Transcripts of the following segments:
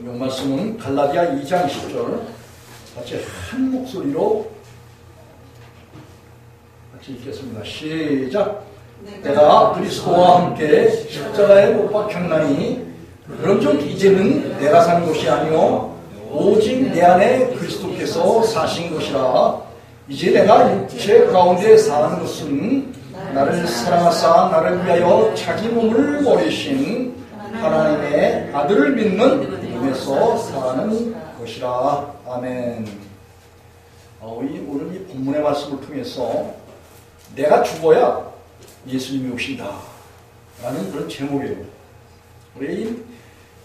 이 말씀은 갈라디아 2장 10절 같이 한 목소리로 같이 읽겠습니다. 시작. 내가 그리스도와 함께 십자가에 못 박혔나니 그런즉 이제는 내가 사는 것이 아니요 오직 내 안에 그리스도께서 사신 것이라. 이제 내가 육체 가운데 사는 것은 나를 사랑하사 나를 위하여 자기 몸을 버리신 하나님의 아들을 믿는 믿음에서 사는 것이라. 아멘. 오늘 이 본문의 말씀을 통해서 내가 죽어야 예수님이 오신다 라는 그런 제목이에요. 우리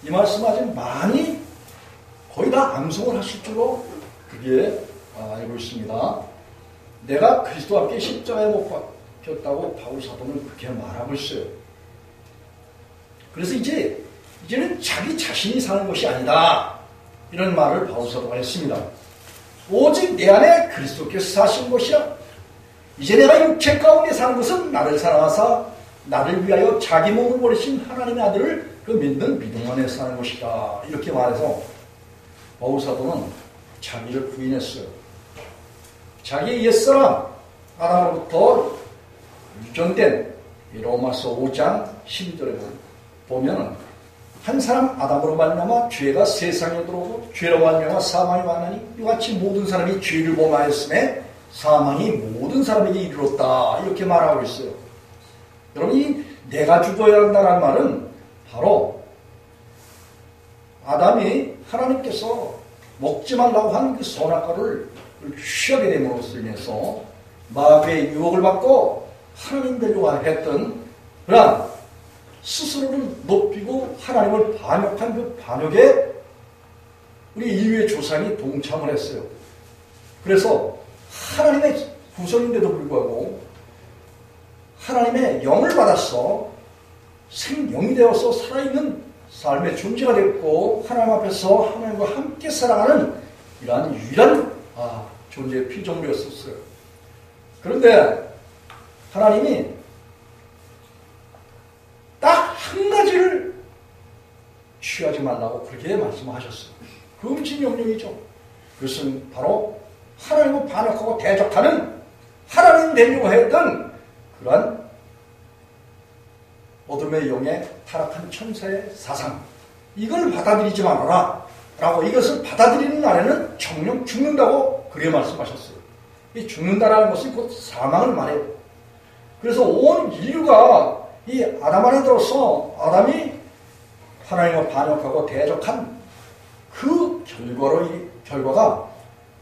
이 말씀 아주 많이 거의 다 암송을 하실 줄로 그게 알고 있습니다. 내가 그리스도와 함께 십자가에 못 박혔다고 바울 사도는 그렇게 말하고 있어요. 그래서 이제는 자기 자신이 사는 것이 아니다 이런 말을 바울 사도가 했습니다. 오직 내 안에 그리스도께서 사신 것이라. 이제 내가 육체 가운데 사는 것은 나를 사랑하사 나를 위하여 자기 몸을 버리신 하나님의 아들을 그 믿는 믿음 안에 사는 것이다 이렇게 말해서 바울 사도는 자기를 부인했어요. 자기 옛사람 아담으로부터 유전된 로마서 5장 12절에 보면 한 사람 아담으로 말미암아 죄가 세상에 들어오고 죄로 말미암아 사망이 왔나니 이같이 모든 사람이 죄를 범하였음에 사망이 모든 사람에게 이르렀다 이렇게 말하고 있어요. 여러분 이 내가 죽어야 한다는 말은 바로 아담이 하나님께서 먹지 말라고 한 그 선악과를 취하게 됨으로써 인해서 마귀의 유혹을 받고 하나님 되려고 했던 그러한 스스로를 높이고 하나님을 반역한 그 반역에 우리 인류의 조상이 동참을 했어요. 그래서 하나님의 후손인데도 불구하고 하나님의 영을 받아서 생명이 되어서 살아있는 삶의 존재가 됐고 하나님 앞에서 하나님과 함께 살아가는 이러한 유일한 존재의 피조물이었었어요. 그런데 하나님이 딱 한 가지를 취하지 말라고 그렇게 말씀하셨어요. 금지 명령이죠. 그것은 바로 하나님을 반역하고 대적하는 하나님 되려고 했던 그러한 어둠의 영에 타락한 천사의 사상, 이걸 받아들이지 말아라 라고. 이것을 받아들이는 날에는 정령 죽는다고 그렇게 말씀하셨어요. 이 죽는다라는 것은 곧 사망을 말해요. 그래서 온 인류가 이 아담 안에 들어서 아담이 하나님을 반역하고 대적한 그 결과가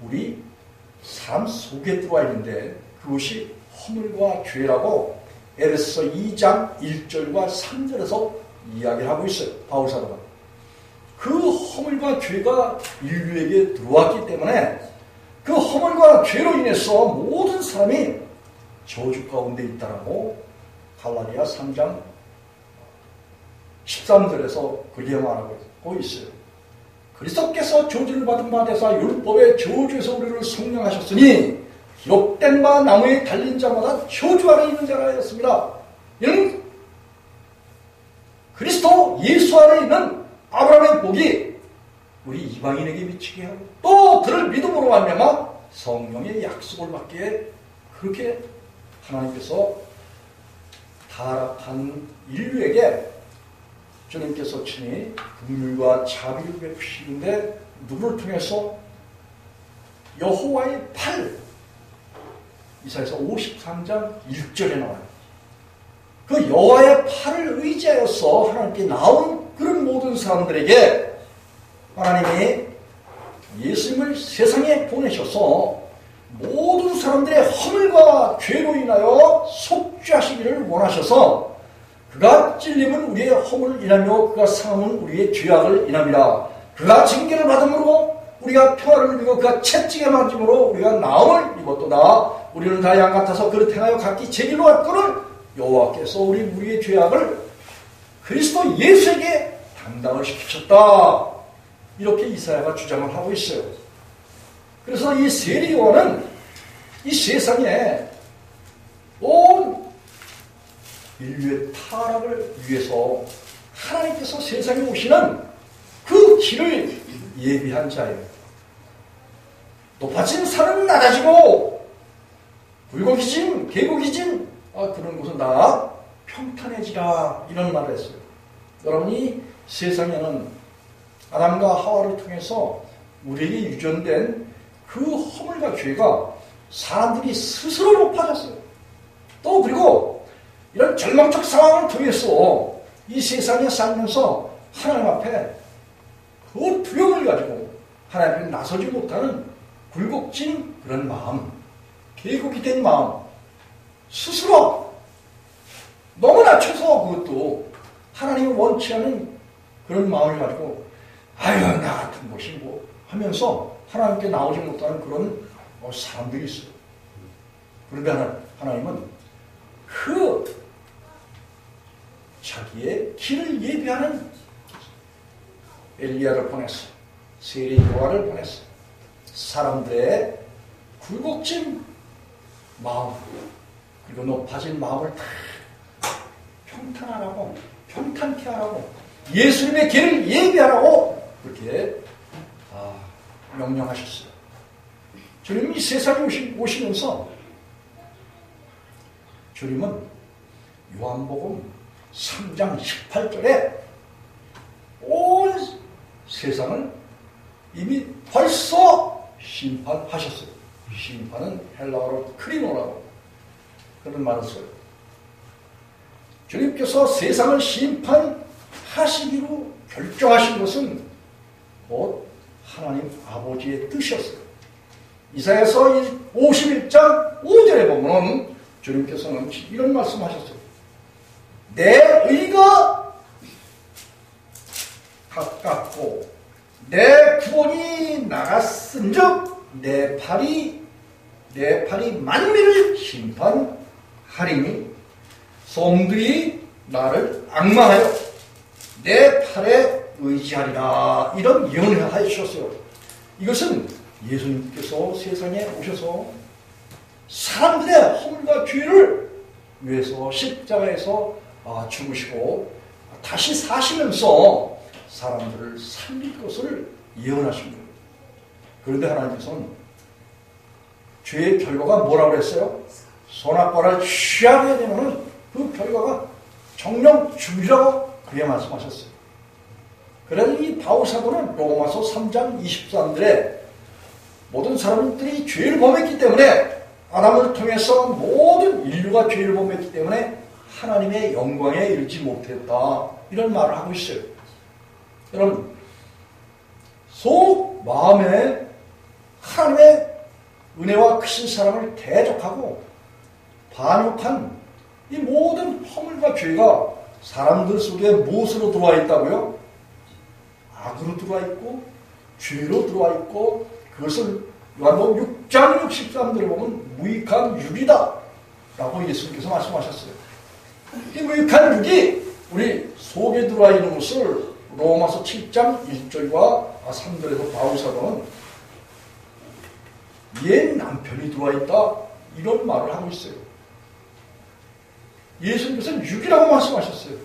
우리 삶 속에 들어와 있는데 그것이 허물과 죄라고 에베소서 2장 1절과 3절에서 이야기를 하고 있어요. 바울 사도가. 그 허물과 죄가 인류에게 들어왔기 때문에 그 허물과 죄로 인해서 모든 사람이 저주 가운데 있다라고 갈라디아 3장 13절에서 그렇게 말하고 있어요. 그리스도께서 저주를 받은 바 되사 율법의 저주에서 우리를 속량하셨으니 기록된 바 나무에 달린 자마다 저주 아래 있는 자라 하였습니다. 이는 그리스도 예수 안에 있는 아브라함의 복이 우리 이방인에게 미치게 하고 또 그를 믿음으로 말미암아 성령의 약속을 받게 그렇게 하나님께서 타락한 인류에게 주님께서 친히 긍휼과 자비를 베푸시는데 누구를 통해서? 여호와의 팔. 이사야서 53장 1절에 나와요. 그 여호와의 팔을 의지하여서 하나님께 나온 그런 모든 사람들에게 하나님이 예수님을 세상에 보내셔서 모든 사람들의 허물과 죄로 인하여 속죄하시기를 원하셔서 그가 찔림은 우리의 허물을 인하며 그가 상함은 우리의 죄악을 인함이라. 그가 징계를 받음으로 우리가 평화를 누리고 그가 채찍에 맞음으로 우리가 나음을 입었도다. 우리는 다 양 같아서 그를 행하여 각기 제 길로 왔거늘 여호와께서 우리의 죄악을 그리스도 예수에게 담당을 시키셨다. 이렇게 이사야가 주장을 하고 있어요. 그래서 이 세리요한은 이 세상에 온 인류의 타락을 위해서 하나님께서 세상에 오시는 그 그 길을 예비한 자예요. 높아진 산은 낮아지고 굴곡이진 계곡이진 그런 곳은 다 평탄해지라 이런 말을 했어요. 여러분이 세상에는 아담과 하와를 통해서 우리에게 유전된 그 허물과 죄가 사람들이 스스로 높아졌어요. 또 그리고 이런 절망적 상황을 통해서 이 세상에 살면서 하나님 앞에 그 두려움을 가지고 하나님 앞에 나서지 못하는 굴곡진 그런 마음, 계곡이 된 마음, 스스로 너무 낮춰서 그것도 하나님이 원치 않은 그런 마음을 가지고 아유 나 같은 것이 뭐 하면서 하나님께 나오지 못하는 그런 사람들이 있어요. 그런데 하나님은 그 자기의 길을 예비하는 엘리야를 보냈어. 세례 요한을 보냈어. 사람들의 굴곡진 마음 그리고 높아진 마음을 다 평탄하라고, 평탄케 하라고, 예수님의 길을 예비하라고 그렇게 명령하셨어요. 주님이 세상에 오시면서 주님은 요한복음 3장 18절에 온 세상을 이미 벌써 심판하셨어요. 심판은 헬라어로 크리노라고 그런 말을 써요. 주님께서 세상을 심판하시기로 결정하신 것은 곧 하나님 아버지의 뜻이었어요. 이사야서 51장 5절에 보면 주님께서는 이런 말씀하셨어요. 내 의가 가깝고 내 구원이 나갔은즉 내 팔이 만민을 심판하리니 소음들이 나를 앙망하여 내 팔에 의지하리라. 이런 예언을 하셨어요. 이것은 예수님께서 세상에 오셔서 사람들의 허물과 죄를 위해서 십자가에서 죽으시고 다시 사시면서 사람들을 살릴 것을 예언하신 거예요. 그런데 하나님께서는 죄의 결과가 뭐라고 그랬어요? 선악과를 취하게 되면 그 결과가 정령 죽이라고 그렇게 말씀하셨어요. 그래서 이 바울사도는 로마서 3장 23절에 모든 사람들이 죄를 범했기 때문에 아담을 통해서 모든 인류가 죄를 범했기 때문에 하나님의 영광에 이르지 못했다. 이런 말을 하고 있어요. 여러분, 속 마음에 하나님의 은혜와 크신 사랑을 대적하고 반역한 이 모든 허물과 죄가 사람들 속에 무엇으로 들어와 있다고요? 악으로 들어와 있고 죄로 들어와 있고 그것을 요한복음 6장 63절에 보면 무익한 육이다 라고 예수님께서 말씀하셨어요. 이 무익한 육이 우리 속에 들어와 있는 것을 로마서 7장 1절과 3절에서 바울사도는 옛 남편이 들어와 있다 이런 말을 하고 있어요. 예수님께서는 육이라고 말씀하셨어요.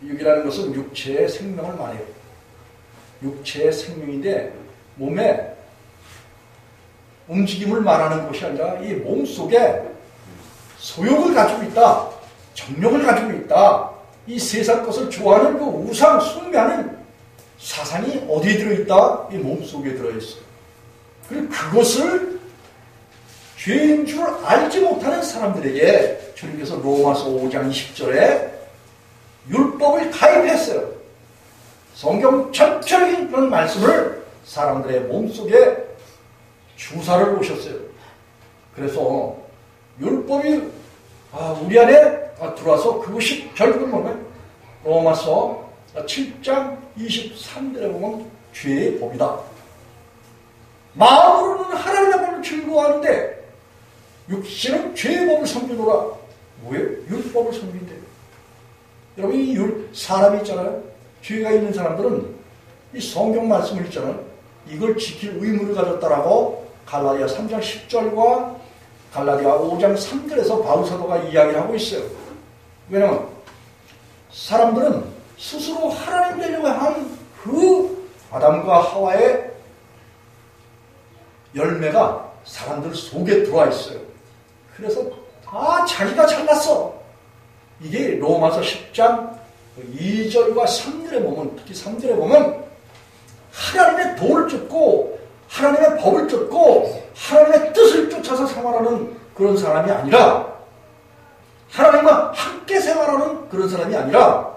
육이라는 것은 육체의 생명을 말해요. 육체의 생명인데 몸에 움직임을 말하는 것이 아니라 이 몸 속에 소욕을 가지고 있다. 정욕을 가지고 있다. 이 세상 것을 좋아하는 그 우상 숭배하는 사상이 어디에 들어있다? 이 몸 속에 들어있어요. 그리고 그것을 죄인 줄 알지 못하는 사람들에게 주님께서 로마서 5장 20절에 율법을 가입했어요. 성경 전체적인 그런 말씀을 사람들의 몸속에 주사를 놓으셨어요. 그래서 율법이 우리 안에 들어와서 그것이 결국은 뭐냐면 로마서 7장 23절에 보면 죄의 법이다. 마음으로는 하나님의 법을 즐거워하는데 육신은 죄의 법을 섬기노라. 뭐예요? 율법을 섬긴대. 여러분 이 사람이 있잖아요. 죄가 있는 사람들은 이 성경 말씀을 있잖아요. 이걸 지킬 의무를 가졌다라고 갈라디아 3장 10절과 갈라디아 5장 3절에서 바울사도가 이야기를 하고 있어요. 왜냐하면 사람들은 스스로 하나님 되려고 한 그 아담과 하와의 열매가 사람들 속에 들어와 있어요. 그래서 다 자기가 잘났어. 이게 로마서 10장 2절과 3절에 보면, 특히 3절에 보면 하나님의 도를 쫓고 하나님의 법을 쫓고 하나님의 뜻을 쫓아서 생활하는 그런 사람이 아니라, 하나님과 함께 생활하는 그런 사람이 아니라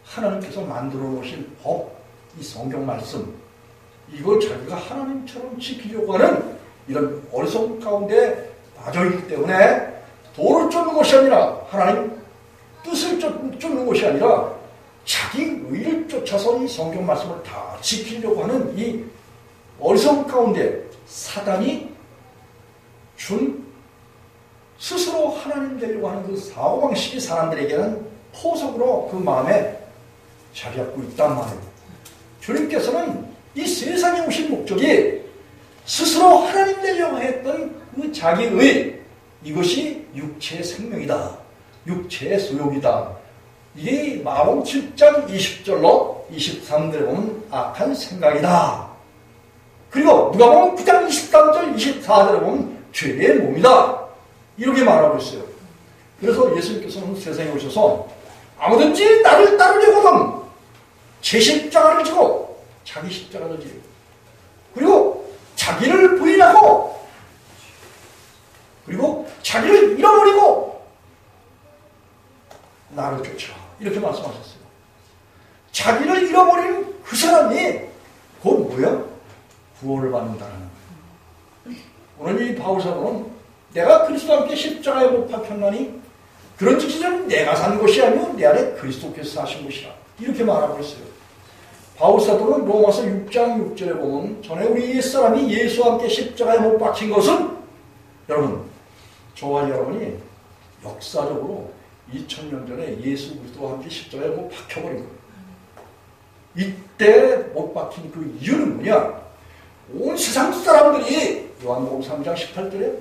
하나님께서 만들어 놓으신 법, 이 성경 말씀, 이걸 자기가 하나님처럼 지키려고 하는 이런 어리석음 가운데 빠져있기 때문에 도를 쫓는 것이 아니라, 하나님 뜻을 쫓는 것이 아니라 자기 의를 쫓아서 이 성경 말씀을 다 지키려고 하는 이 어리석음 가운데 사단이 준 스스로 하나님 되려고 하는 그 사고방식이 사람들에게는 포석으로 그 마음에 자리 잡고 있단 말이에요. 주님께서는 이 세상에 오신 목적이 스스로 하나님 되려고 했던 그 자기의, 이것이 육체의 생명이다, 육체의 소욕이다. 이게 마가복음 7장 20절로 23절에 보면 악한 생각이다. 그리고 누가복음 9장 23절 24절에 보면 죄의 몸이다, 이렇게 말하고 있어요. 그래서 예수님께서는 세상에 오셔서 아무든지 나를 따르려거든 제 십자가를 지고, 자기 십자가를 지고, 그리고 자기를 부인하고, 그리고 자기를 잃어버리고 나를 쫓아, 이렇게 말씀하셨어요. 자기를 잃어버리는 그 사람이 곧 뭐야? 구원을 받는다는 거예요. 오늘 이 바울사도는 내가 그리스도와 함께 십자가에 못 박혔나니 그런즉 내가 산 것이 아니요 내 안에 그리스도께서 사신 것이라, 이렇게 말하고 있어요. 바울사도는 로마서 6장 6절에 보면 전에 우리 옛사람이 예수와 함께 십자가에 못 박힌 것은, 여러분, 저와 여러분이 역사적으로 2000년 전에 예수 그리스도와 함께 십자가에 못 박혀버린 거예요. 이때 못 박힌 그 이유는 뭐냐? 온 세상 사람들이 요한복음 3장 18절에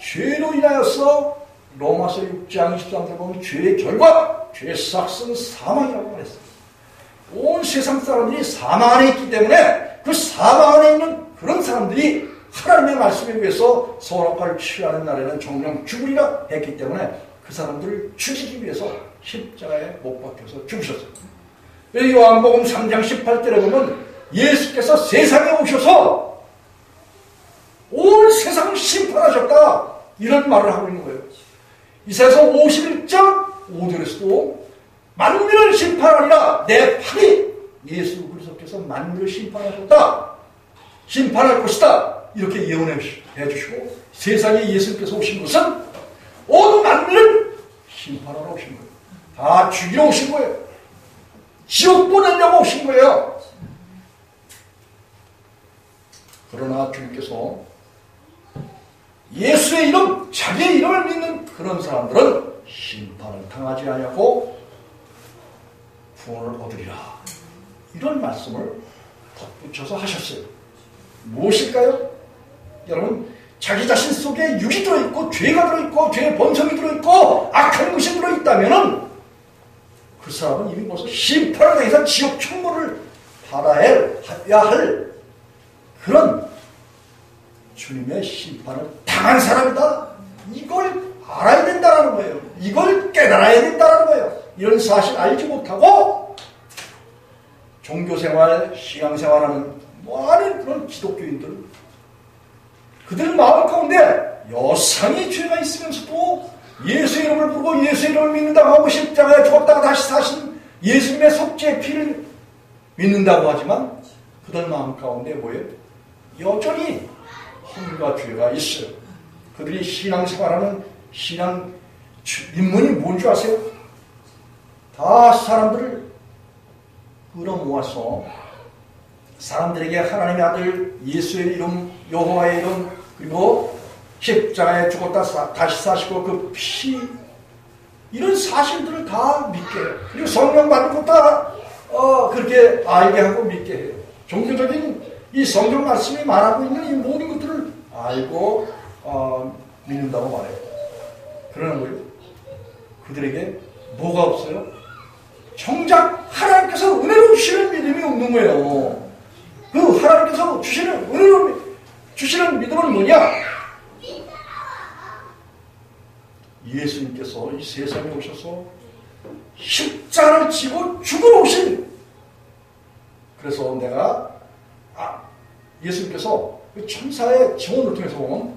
죄로 인하여서, 로마서 6장 23절에 보면 죄의 결과, 죄의 삭은 사망이라고 말했어요. 온 세상 사람들이 사망 안에 있기 때문에 그 사망 안에 있는 그런 사람들이 하나님의 말씀에 의해서 선악과를 취하는 날에는 정령 죽으리라 했기 때문에 그 사람들을 죽이기 위해서 십자가에 못 박혀서 죽으셨어요. 요한복음 3장 18절에 보면 예수께서 세상에 오셔서 온 세상을 심판하셨다, 이런 말을 하고 있는 거예요. 이사야서 51장 5절에서도 만민을 심판하리라, 내 팔이, 예수 그리스도께서 만민을 심판하셨다, 심판할 것이다, 이렇게 예언해 주시고, 세상에 예수께서 오신 것은 온 만민을 심판하러 오신 거예요. 다 죽이러 오신 거예요. 지옥 보내려고 오신 거예요. 그러나 주님께서 예수의 이름, 자기의 이름을 믿는 그런 사람들은 심판을 당하지 아니하고 구원을 얻으리라, 이런 말씀을 덧붙여서 하셨어요. 무엇일까요? 여러분, 자기 자신 속에 육이 들어있고 죄가 들어있고 죄의 본성이 들어있고 악한 것이 들어있다면 그 사람은 이미 벌써 심판을 당해서 지옥 천국을 받아야 할 그런 주님의 심판을 당한 사람이다, 이걸 알아야 된다는 거예요. 이걸 깨달아야 된다는 거예요. 이런 사실 알지 못하고 종교생활, 신앙생활하는 많은 그런 기독교인들, 그들 마음 가운데 여상의 죄가 있으면서도 예수의 이름을 부르고 예수의 이름을 믿는다고 하고 십자가에 죽었다가 다시 사신 예수님의 속죄의 피를 믿는다고 하지만 그들 마음 가운데 뭐예요? 여전히 허물과 죄가 있어요. 그들이 신앙생활하는 신앙 인문이 뭔지 아세요? 다 사람들을 끌어모아서 사람들에게 하나님의 아들 예수의 이름, 여호와의 이름, 그리고 십자가에 죽었다 다시 사시고 그 피, 이런 사실들을 다 믿게 해요. 그리고 성령 받은 것도 다 그렇게 알게 하고 믿게 해요. 종교적인 이 성경 말씀이 말하고 있는 이 모든 것들을 알고 믿는다고 말해요. 그러는 거예요. 그들에게 뭐가 없어요? 정작 하나님께서 은혜를 주시는 믿음이 없는 거예요. 그 하나님께서 주시는 은혜를 주시는 믿음은 뭐냐? 예수님께서 이 세상에 오셔서 십자가를 지고 죽으러 오신, 그래서 내가 예수님께서 천사의 증언을 통해서 보면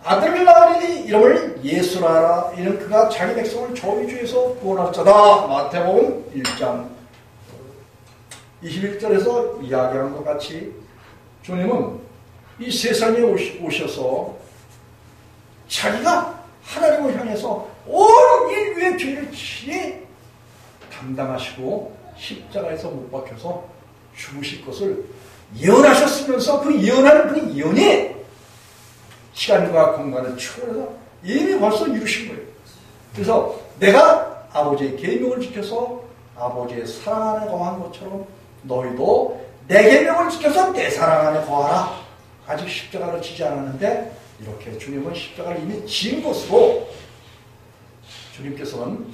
아들을 낳으리니 이름을 예수라 하라. 이는 그가 자기 백성을 저주에서 구원할 자다. 마태복음 1장 21절에서 이야기한 것 같이 주님은 이 세상에 오셔서 자기가 하나님을 향해서 온 인류의 죄를 친히 담당하시고 십자가에서 못 박혀서 죽으실 것을 예언하셨으면서 그 예언하는 그 예언이 시간과 공간을 초월해서 이미 벌써 이루신 거예요. 그래서 내가 아버지의 계명을 지켜서 아버지의 사랑 안에 거한 것처럼 너희도 내 계명을 지켜서 내 사랑 안에 거하라. 아직 십자가를 지지 않았는데 이렇게 주님은 십자가를 이미 지은 것으로 주님께서는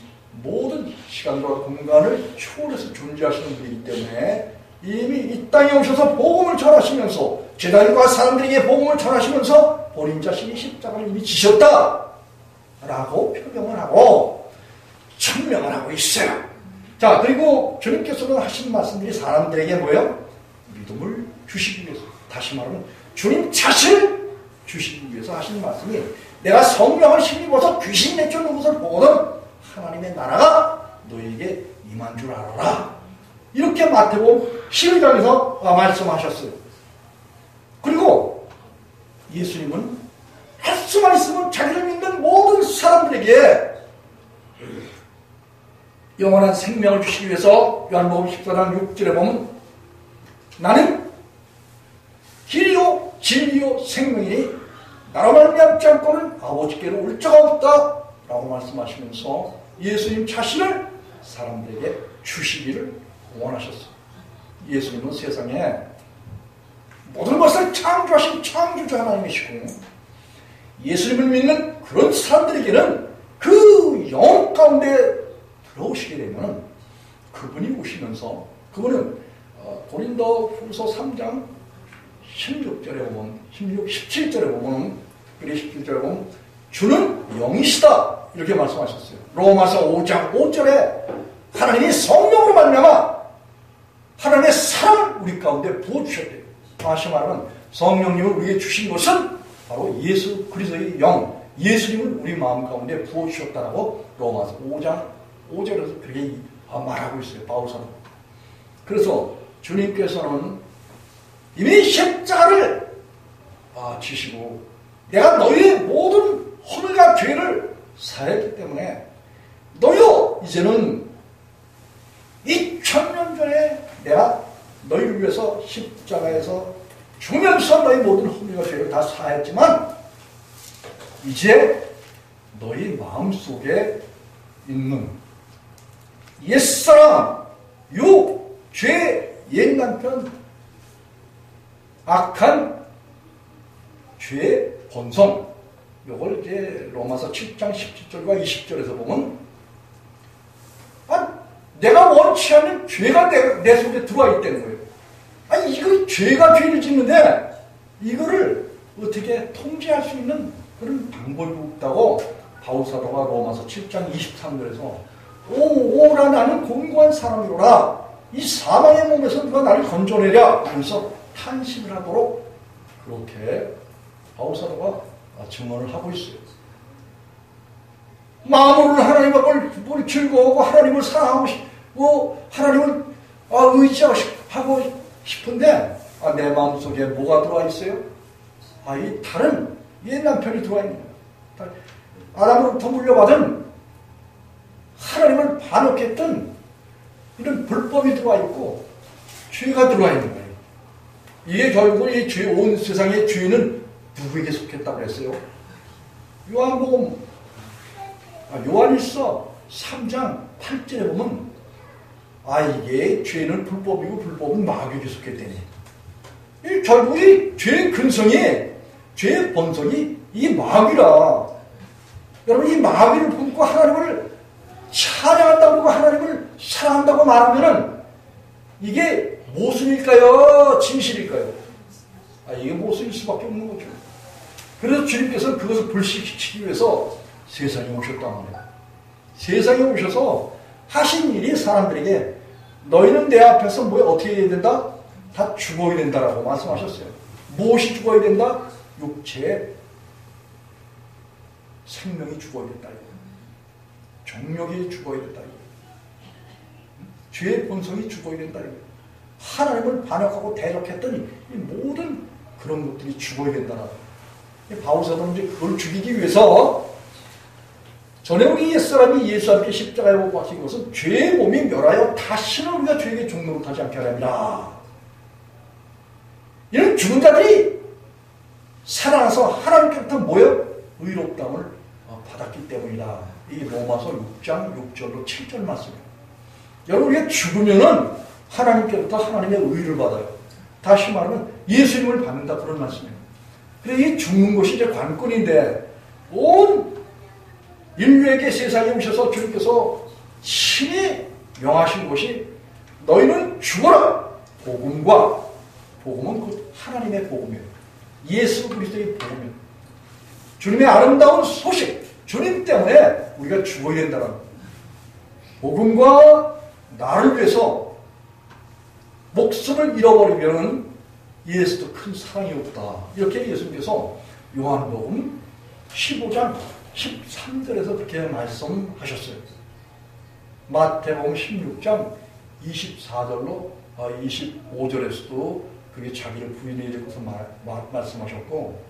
모든 시간과 공간을 초월해서 존재하시는 분이기 때문에 이미 이 땅에 오셔서 복음을 전하시면서 제자들과 사람들에게 복음을 전하시면서 본인 자신이 십자가를 이미 지셨다 라고 표명을 하고 천명을 하고 있어요. 자, 그리고 주님께서는 하신 말씀들이 사람들에게 뭐예요? 믿음을 주시기 위해서, 다시 말하면 주님 자신을 주시기 위해서 하신 말씀이 내가 성령을 힘입어서 귀신 내쫓는 것을 보거든 하나님의 나라가 너에게 임한 줄 알아라. 이렇게 마태복음 11장에서 말씀하셨어요. 그리고 예수님은 할 수만 있으면 자기를 믿는 모든 사람들에게 영원한 생명을 주시기 위해서 요한복음 14장 6절에 보면 나는 길이요 진리요 생명이니 나로 말미암지 않고는 아버지께로 올 자가 없다 라고 말씀하시면서 예수님 자신을 사람들에게 주시기를 원하셨어요. 예수님은 세상에 모든 것을 창조하신 창조주 하나님이시고 예수님을 믿는 그런 사람들에게는 그 영혼 가운데 들어오시게 되면 그분이 오시면서 그분은 고린도 후서 3장 16절에 보면 17절에 보면 특별히 17절에 보면 주는 영이시다 이렇게 말씀하셨어요. 로마서 5장 5절에 하나님이 성령으로 말미암아 하나님의 사랑을 우리 가운데 부어주셨대요. 다시 말하면 성령님을 우리에게 주신 것은 바로 예수 그리스도의 영, 예수님을 우리 마음 가운데 부어주셨다라고 로마서 5장 5절에서 그렇게 말하고 있어요. 바울사도. 그래서 주님께서는 이미 십자가를 지시고 내가 너희의 모든 허물과 죄를 사했기 때문에 너희도 이제는 2000년 전에 내가 너희를 위해서 십자가에서 죽으면서 너희 모든 허물과 죄를 다 사했지만 이제 너희 마음속에 있는 옛사람, 육, 죄, 옛남편, 악한 죄의 본성, 요걸 이제 로마서 7장 17절과 20절에서 보면 내가 원치 않는 죄가 내 속에 들어와 있다는 거예요. 이거 죄가 죄를 짓는데 이거를 어떻게 통제할 수 있는 그런 방법이 없다고 바울사도가 로마서 7장 23절에서 오라 나는 공고한 사람이로라 이 사망의 몸에서 누가 나를 건져내랴 하면서 탄식을 하도록 그렇게 바울사도가 증언을 하고 있어요. 마음으로는 하나님을 즐거워하고 하나님을 사랑하고 싶고 하나님을 의지하고 싶은데 내 마음속에 뭐가 들어와 있어요? 이 다른 옛 남편이 들어와 있는 거예요. 아담으로부터 물려받은 하나님을 반역했던 이런 불법이 들어와 있고 죄가 들어와 있는 거예요. 이게 결국 온 세상의 죄는 누구에게 속했다고 했어요? 요한일서 3장 8절에 보면 이게 죄는 불법이고 불법은 마귀에게 속했다니. 결국 이 죄의 근성이 죄의 본성이 이 마귀라. 여러분 이 마귀를 품고 하나님을 찬양한다고 하고 하나님을 사랑한다고 말하면은 이게 모순일까요? 진실일까요? 이게 모순일 수밖에 없는 거죠. 그래서 주님께서는 그것을 불식시키기 위해서 세상에 오셨단 말이에요. 세상에 오셔서 하신 일이 사람들에게 너희는 내 앞에서 뭐 어떻게 해야 된다? 다 죽어야 된다라고 말씀하셨어요. 무엇이 죽어야 된다? 육체의 생명이 죽어야 된다. 정욕이 죽어야 된다. 죄의 본성이 죽어야 된다. 하나님을 반역하고 대적했더니 이 모든 그런 것들이 죽어야 된다. 바울사도는 이제 그걸 죽이기 위해서 전에 우리 옛사람이 예수 함께 십자가에 못 박힌 것은 죄의 몸이 멸하여 다시는 우리가 죄에게 죽는 못하지 않게 하랍니다. 이런 죽은 자들이 살아나서 하나님께부터 뭐요? 의롭다함을 받았기 때문이다. 이 로마서 6장 6절로 7절 말씀이에요. 여러분, 우리가 죽으면은 하나님께부터 하나님의 의를 받아요. 다시 말하면 예수님을 받는다, 그런 말씀이에요. 그래서 이 죽는 것이 이제 관건인데, 온 인류에게 세상에 오셔서 주님께서 친히 명하신 것이 너희는 죽어라! 복음은 그 하나님의 복음이에요. 예수 그리스도의 복음이에요. 주님의 아름다운 소식, 주님 때문에 우리가 죽어야 된다는 거예요. 복음과 나를 위해서 목숨을 잃어버리면 예수도 큰 사랑이 없다. 이렇게 예수님께서 요한복음 15장 13절에서 그렇게 말씀하셨어요. 마태복음 16장 24절로 25절에서도 그게 자기를 부인해야 될 것을 말씀하셨고,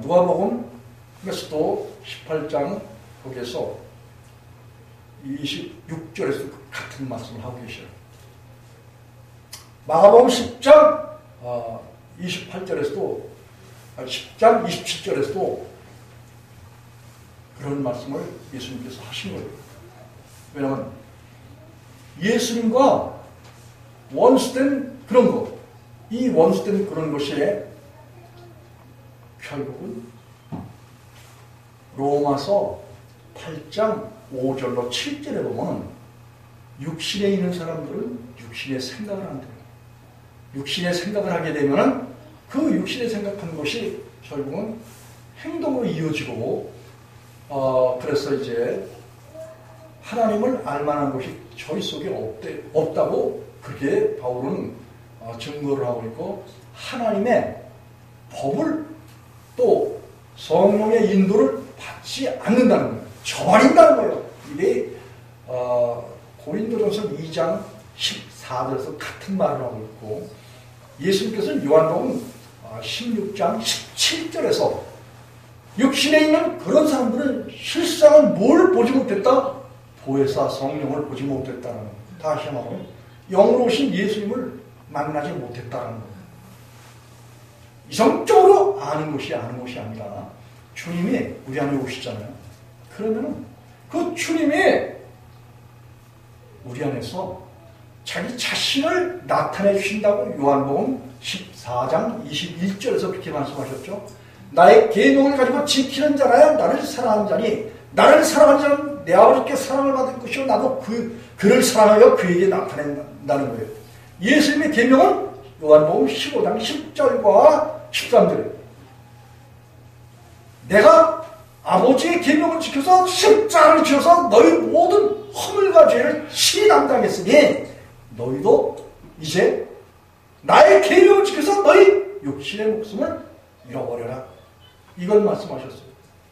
누가복음에서도 18장 거기에서 26절에서 같은 말씀을 하고 계셔요. 마가복음 10장 28절에서도 10장 27절에서도 그런 말씀을 예수님께서 하신 거예요. 왜냐하면 예수님과 원수된 그런 것, 이 원수된 그런 것이 결국은 로마서 8장 5절로 7절에 보면 육신에 있는 사람들은 육신의 생각을 한대요. 육신의 생각을 하게 되면 그 육신의 생각하는 것이 결국은 행동으로 이어지고, 그래서 이제 하나님을 알만한 것이 저희 속에 없다고 그렇게 바울은 증거를 하고 있고, 하나님의 법을 또 성령의 인도를 받지 않는다는 거예요. 저버린다는 거예요. 이게 고린도전서 2장 14절에서 같은 말을 하고 있고, 예수님께서는 요한복음 16장 17절에서 육신에 있는 그런 사람들은 실상은 뭘 보지 못했다? 보혜사 성령을 보지 못했다는 거예요. 다시 말하면 영으로 오신 예수님을 만나지 못했다는 거예요. 이성적으로 아는 것이 아니라 주님이 우리 안에 오시잖아요. 그러면 그 주님이 우리 안에서 자기 자신을 나타내 주신다고 요한복음 14장 21절에서 그렇게 말씀하셨죠. 나의 계명을 가지고 지키는 자라야 나를 사랑하는 자니, 나를 사랑하는 자는 내 아버지께 사랑을 받을 것이요 나도 그를 사랑하여 그에게 나타낸다는 거예요. 예수님의 계명은 요한복음 15장 10절과 13절이에요. 내가 아버지의 계명을 지켜서 십자가를 지어서 너희 모든 허물과 죄를 친히 담당했으니 너희도 이제 나의 계명을 지켜서 너희 육신의 목숨을 잃어버려라. 이걸 말씀하셨어요.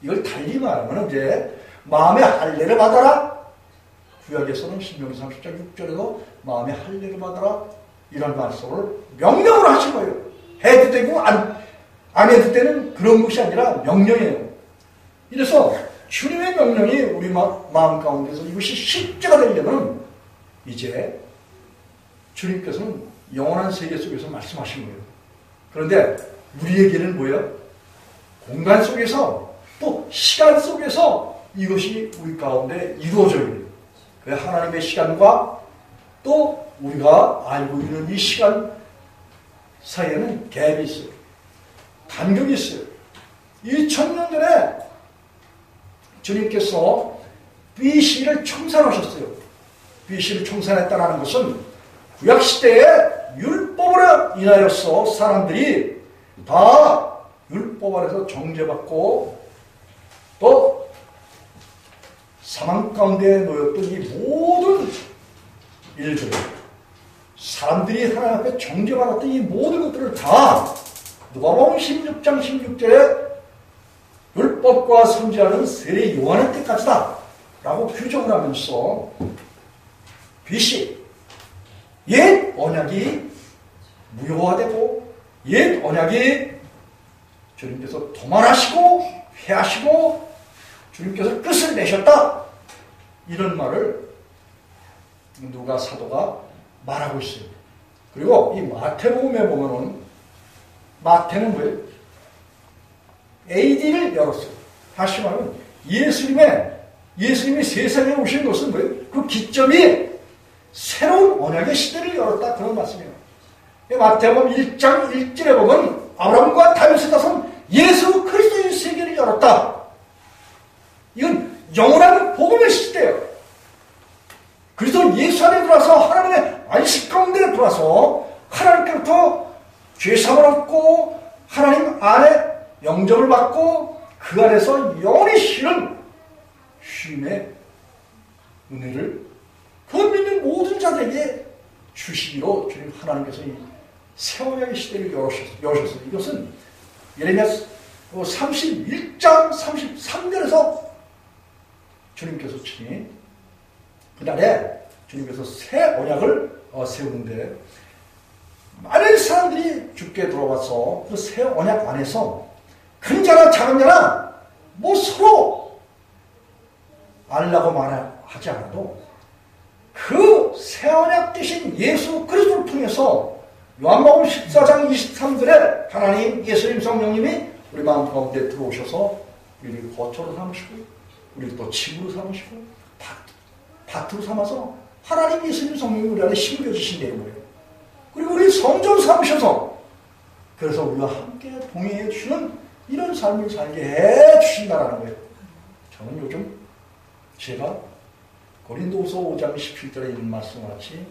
이걸 달리 말하면 이제 마음의 할례를 받아라. 구약에서는 신명기 30장 6절에도 마음의 할례를 받아라. 이런 말씀을 명령으로 하신 거예요. 해도 되고 안 해도 되는 그런 것이 아니라 명령이에요. 이래서 주님의 명령이 우리 마음 가운데서 이것이 실제가 되려면 이제 주님께서는 영원한 세계 속에서 말씀하신 거예요. 그런데 우리에게는 뭐예요? 공간 속에서 또 시간 속에서 이것이 우리 가운데 이루어져야 돼요. 하나님의 시간과 또 우리가 알고 있는 이 시간 사이에는 갭이 있어요. 간격이 있어요. 2000년 전에 주님께서 BC를 청산하셨어요. BC를 청산했다는 것은 구약시대의 율법으로 인하여서 사람들이 다 율법 아래서 정죄받고 또 사망 가운데 놓였던 이 모든 일들, 사람들이 하나님 앞에 정죄받았던 이 모든 것들을 다 누가복음 16장 16절에 율법과 선지자는 세례 요한의 때까지다 라고 규정을 하면서 BC 옛 언약이 무효화되고 옛 언약이 주님께서 도말하시고 회하시고 주님께서 끝을 내셨다, 이런 말을 누가 사도가 말하고 있어요. 그리고 이 마태복음에 보면은 마태는 뭐예요? AD를 열었어요. 다시 말하면 예수님이 세상에 오신 것은 뭐예요? 그 기점이 새로운 언약의 시대를 열었다, 그런 말씀이에요. 마태복음 1장 1절에 보면 아브라함과 다윗의 자손 예수 그리스도의 세계를 열었다. 이건 영원한 복음의 시대예요. 그리스도 예수 안에 들어와서 하나님의 안식 가운데 들어와서 하나님께로부터 죄사함을 얻고 하나님 안에 영접을 받고 그 안에서 영원히 쉬는 쉼의 은혜를 그 믿는 모든 자들에게 주시기로 주님 하나님께서 이 새 언약의 시대를 여셨어요. 이것은 예레미야 31장 33절에서 주님께서 친히 그날에 주님께서 새 언약을 세우는데 많은 사람들이 주께 들어와서 그 새 언약 안에서 큰 자나 작은 자나 뭐 서로 알라고 말하지 않아도 그 새 언약 되신 예수 그리스도를 통해서 요한복음 14장 23절에 하나님 예수님 성령님이 우리 마음 가운데 들어오셔서 우리를 거처로 삼으시고 우리를 또 집으로 삼으시고 밭으로 삼아서 하나님 예수님 성령이 우리 안에 심겨주신 내용이에요. 그리고 우리 성전 삼으셔서 그래서 우리와 함께 동행해 주시는 이런 삶을 살게 해 주신다라는 거예요. 저는 요즘 제가 고린도후서 5장 17절에 있는 말씀과 같이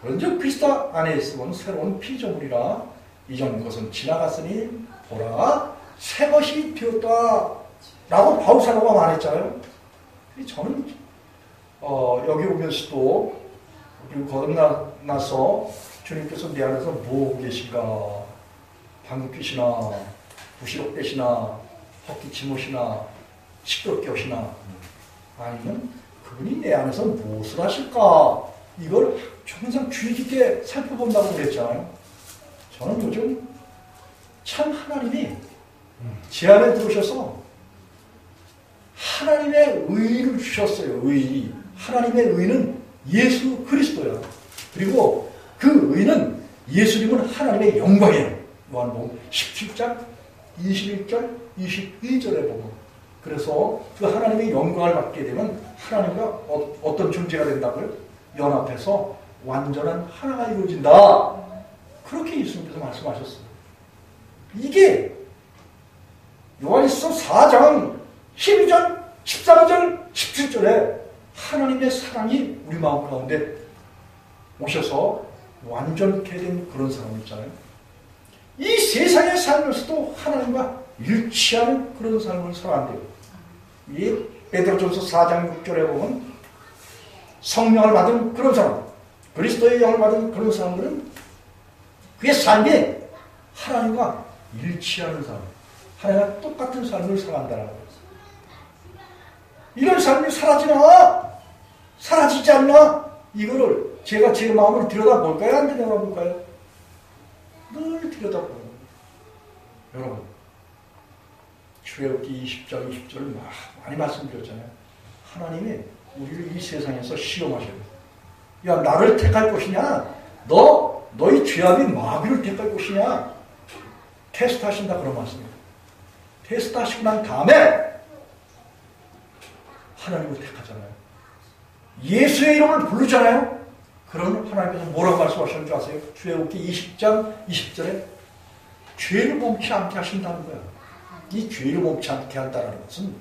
그런즉 그리스도 안에 있으면 새로운 피조물이라 이전 것은 지나갔으니 보라 새 것이 되었다 라고 바울사도가 말했잖아요. 저는 여기 오면서도 그리고 거듭나서 주님께서 내 안에서 뭐 하고 계신가, 방귀 뀌시나 부시럭대시나 헛기침 오시나 시끄럽게 오시나 아니면 그분이 내 안에서 무엇을 하실까, 이걸 항상 주의 깊게 살펴본다고 그랬잖아요. 저는 요즘 참 하나님이 제 안에 들어오셔서 하나님의 의를 주셨어요. 의. 하나님의 의는 예수 그리스도야. 그리고 그 의는 예수님은 하나님의 영광이에요. 요한복음 17장 21절 22절에 보면. 그래서 그 하나님의 영광을 받게 되면 하나님과 어떤 존재가 된다고요? 연합해서 완전한 하나가 이루어진다. 그렇게 예수님께서 말씀하셨어요. 이게 요한일서 4장 12절, 13절, 17절에 하나님의 사랑이 우리 마음 가운데 오셔서 완전케 된 그런 사람 있잖아요. 이 세상에 살면서도 하나님과 일치하는 그런 삶을 살아간대요. 이 베드로전서 4장 6절에 보면 성령을 받은 그런 사람, 그리스도의 영을 받은 그런 사람들은 그의 삶이 하나님과 일치하는 사람, 하나님과 똑같은 삶을 살아간다는 거예요. 이런 삶이 사라지지 않나? 이거를 제가 제 마음을 들여다볼까요? 안 들여다볼까요? 늘 들여다보는 거예요. 여러분, 출애굽기 20장 20절 많이 말씀드렸잖아요. 하나님이 우리를 이 세상에서 시험하셔요. 야, 나를 택할 것이냐? 너희 죄악이 마귀를 택할 것이냐? 테스트 하신다, 그런 말씀이에요. 테스트 하시고 난 다음에 하나님을 택하잖아요. 예수의 이름을 부르잖아요. 그럼 하나님께서 뭐라고 말씀하시는 줄 아세요? 출애굽기 20장 20절에 죄를 범치 않게 하신다는 거야. 이 죄를 범치 않게 한다는 것은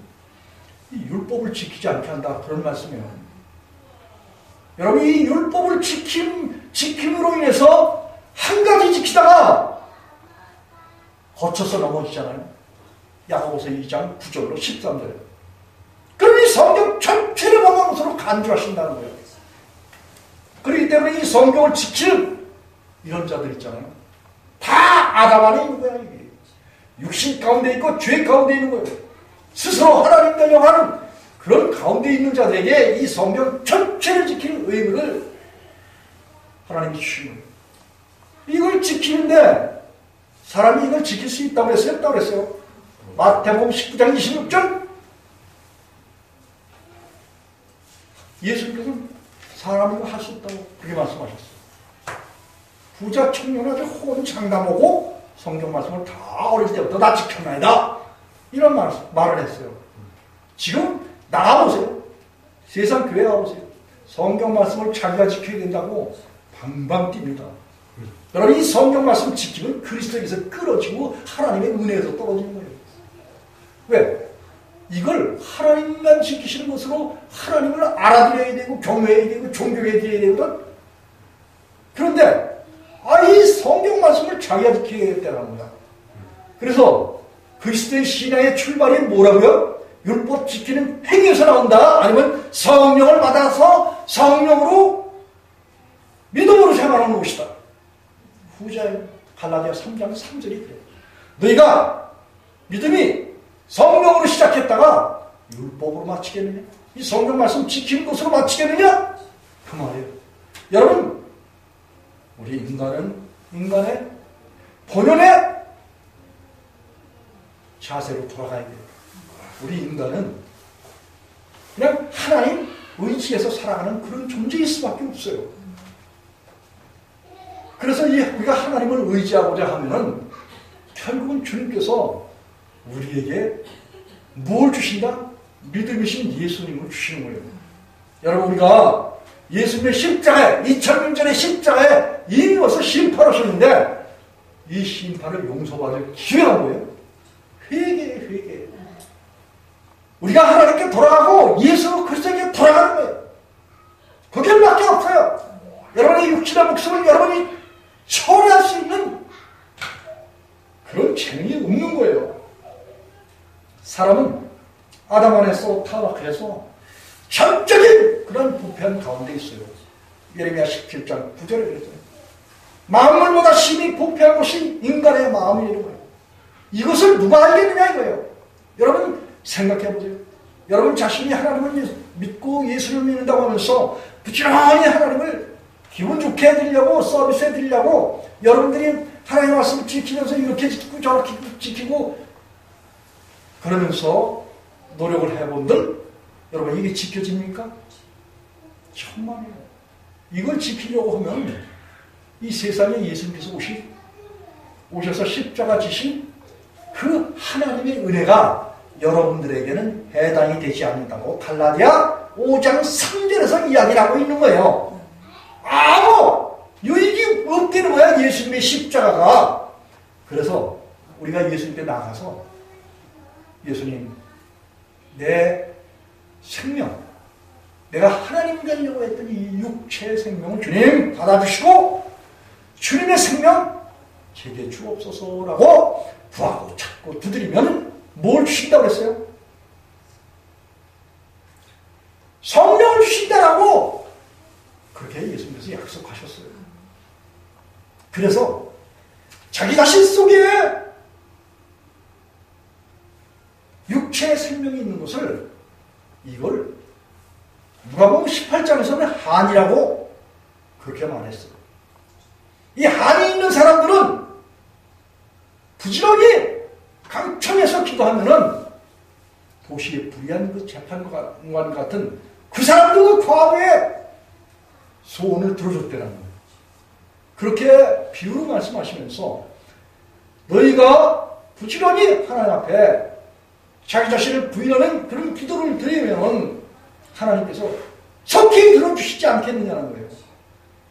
이 율법을 지키지 않게 한다. 그런 말씀이에요. 여러분, 이 율법을 지킴으로 인해서 한 가지 지키다가 거쳐서 넘어지잖아요. 야고보서 2장 9절로 13절. 그럼 이 성경 전체를 보면 서로 간주하신다는 거예요. 그렇기 때문에 이 성경을 지키는 이런 자들 있잖아요. 다 아담 안에 있는 거야, 이게. 육신 가운데 있고 죄 가운데 있는 거예요. 스스로 하나님 되려고 하는 그런 가운데 있는 자들에게 이 성경 전체를 지키는 의무를 하나님이 주신 거예요. 이걸 지키는데 사람이 이걸 지킬 수 있다고 했어요? 없다고 했어요? 마태복음 19장 26절 예수님께서는 사람이 이거 할 수 없다고 그렇게 말씀하셨어요. 부자 청년 아주 호언장담하고 성경 말씀을 다 어릴 때부터 다 지켰나이다. 이런 말을 했어요. 지금 나가보세요. 세상 교회 가보세요. 성경 말씀을 자기가 지켜야 된다고 방방 뜁니다. 여러분, 이 성경 말씀 지키면 그리스도에서 끊어지고 하나님의 은혜에서 떨어지는 거예요. 왜? 이걸 하나님만 지키시는 것으로 하나님을 알아들여야 되고 경외해야 되고 존경해야 되거든. 그런데 이 성경 말씀을 자기가 지켜야겠다는 거야. 그래서 그리스도의 신앙의 출발이 뭐라고요? 율법 지키는 행위에서 나온다? 아니면 성령을 받아서 성령으로 믿음으로 생활하는 것이다. 후자예요. 갈라디아 3장 3절이 그래요. 너희가 믿음이 성령으로 시작했다가 율법으로 마치겠느냐? 이 성경 말씀 지키는 것으로 마치겠느냐? 그 말이에요. 여러분, 우리 인간은 인간의 본연의 자세로 돌아가야 돼요. 우리 인간은 그냥 하나님 의지에서 살아가는 그런 존재일 수밖에 없어요. 그래서 우리가 하나님을 의지하고자 하면은 결국은 주님께서 우리에게 뭘 주신다? 믿음이신 예수님을 주시는 거예요. 여러분, 우리가 예수님의 십자가에 2000년 전에 십자가에 이미 와서 심판하셨는데 이 심판을 용서받을 기회가 뭐예요? 회개. 우리가 하나님께 돌아가고 예수 그리스도에게 돌아가는 거예요. 거기밖에 없어요. 여러분의 육신의 목숨을 여러분이 처리할 수 있는 그런 재능이 없는 거예요. 사람은 아담 안에서 타락해서 전적인 그런 부패한 가운데 있어요. 예레미야 17장 9절에 그랬잖아요. 만물보다 심히 부패한 것이 인간의 마음이라는 거예요. 이것을 누가 알겠느냐 이거예요. 여러분 생각해보세요. 여러분 자신이 하나님을 믿고 예수를 믿는다고 하면서 부지런히 하나님을 기분 좋게 해드리려고 서비스 해드리려고 여러분들이 하나님의 말씀을 지키면서 이렇게 지키고 저렇게 지키고 그러면서 노력을 해본들 여러분 이게 지켜집니까? 천만에요. 이걸 지키려고 하면 이 세상에 예수님께서 오셔서 십자가 지신 그 하나님의 은혜가 여러분들에게는 해당이 되지 않는다고 갈라디아 5장 3절에서 이야기를 하고 있는 거예요. 아무 유익이 없다는 거야, 예수님의 십자가가. 그래서 우리가 예수님께 나가서 예수님, 내 생명, 내가 하나님 되려고 했던 이 육체의 생명을 주님 받아주시고 주님의 생명 제게 주옵소서라고 구하고 찾고 두드리면 뭘 주신다고 그랬어요? 성령을 주신다라고 그렇게 예수님께서 약속하셨어요. 그래서 자기 자신 속에 육체의 생명이 있는 것을 이걸 누가복음 18장에서는 한이라고 그렇게 말했어요. 이 한이 있는 사람들은 부지런히 강청해서 기도하면은 도시의 불의한 그 재판관 같은 그 사람들도 과거에 소원을 들어줬다는 거예요. 그렇게 비유로 말씀하시면서 너희가 부지런히 하나님 앞에 자기 자신을 부인하는 그런 기도를 드리면 하나님께서 속히 들어주시지 않겠느냐는 거예요.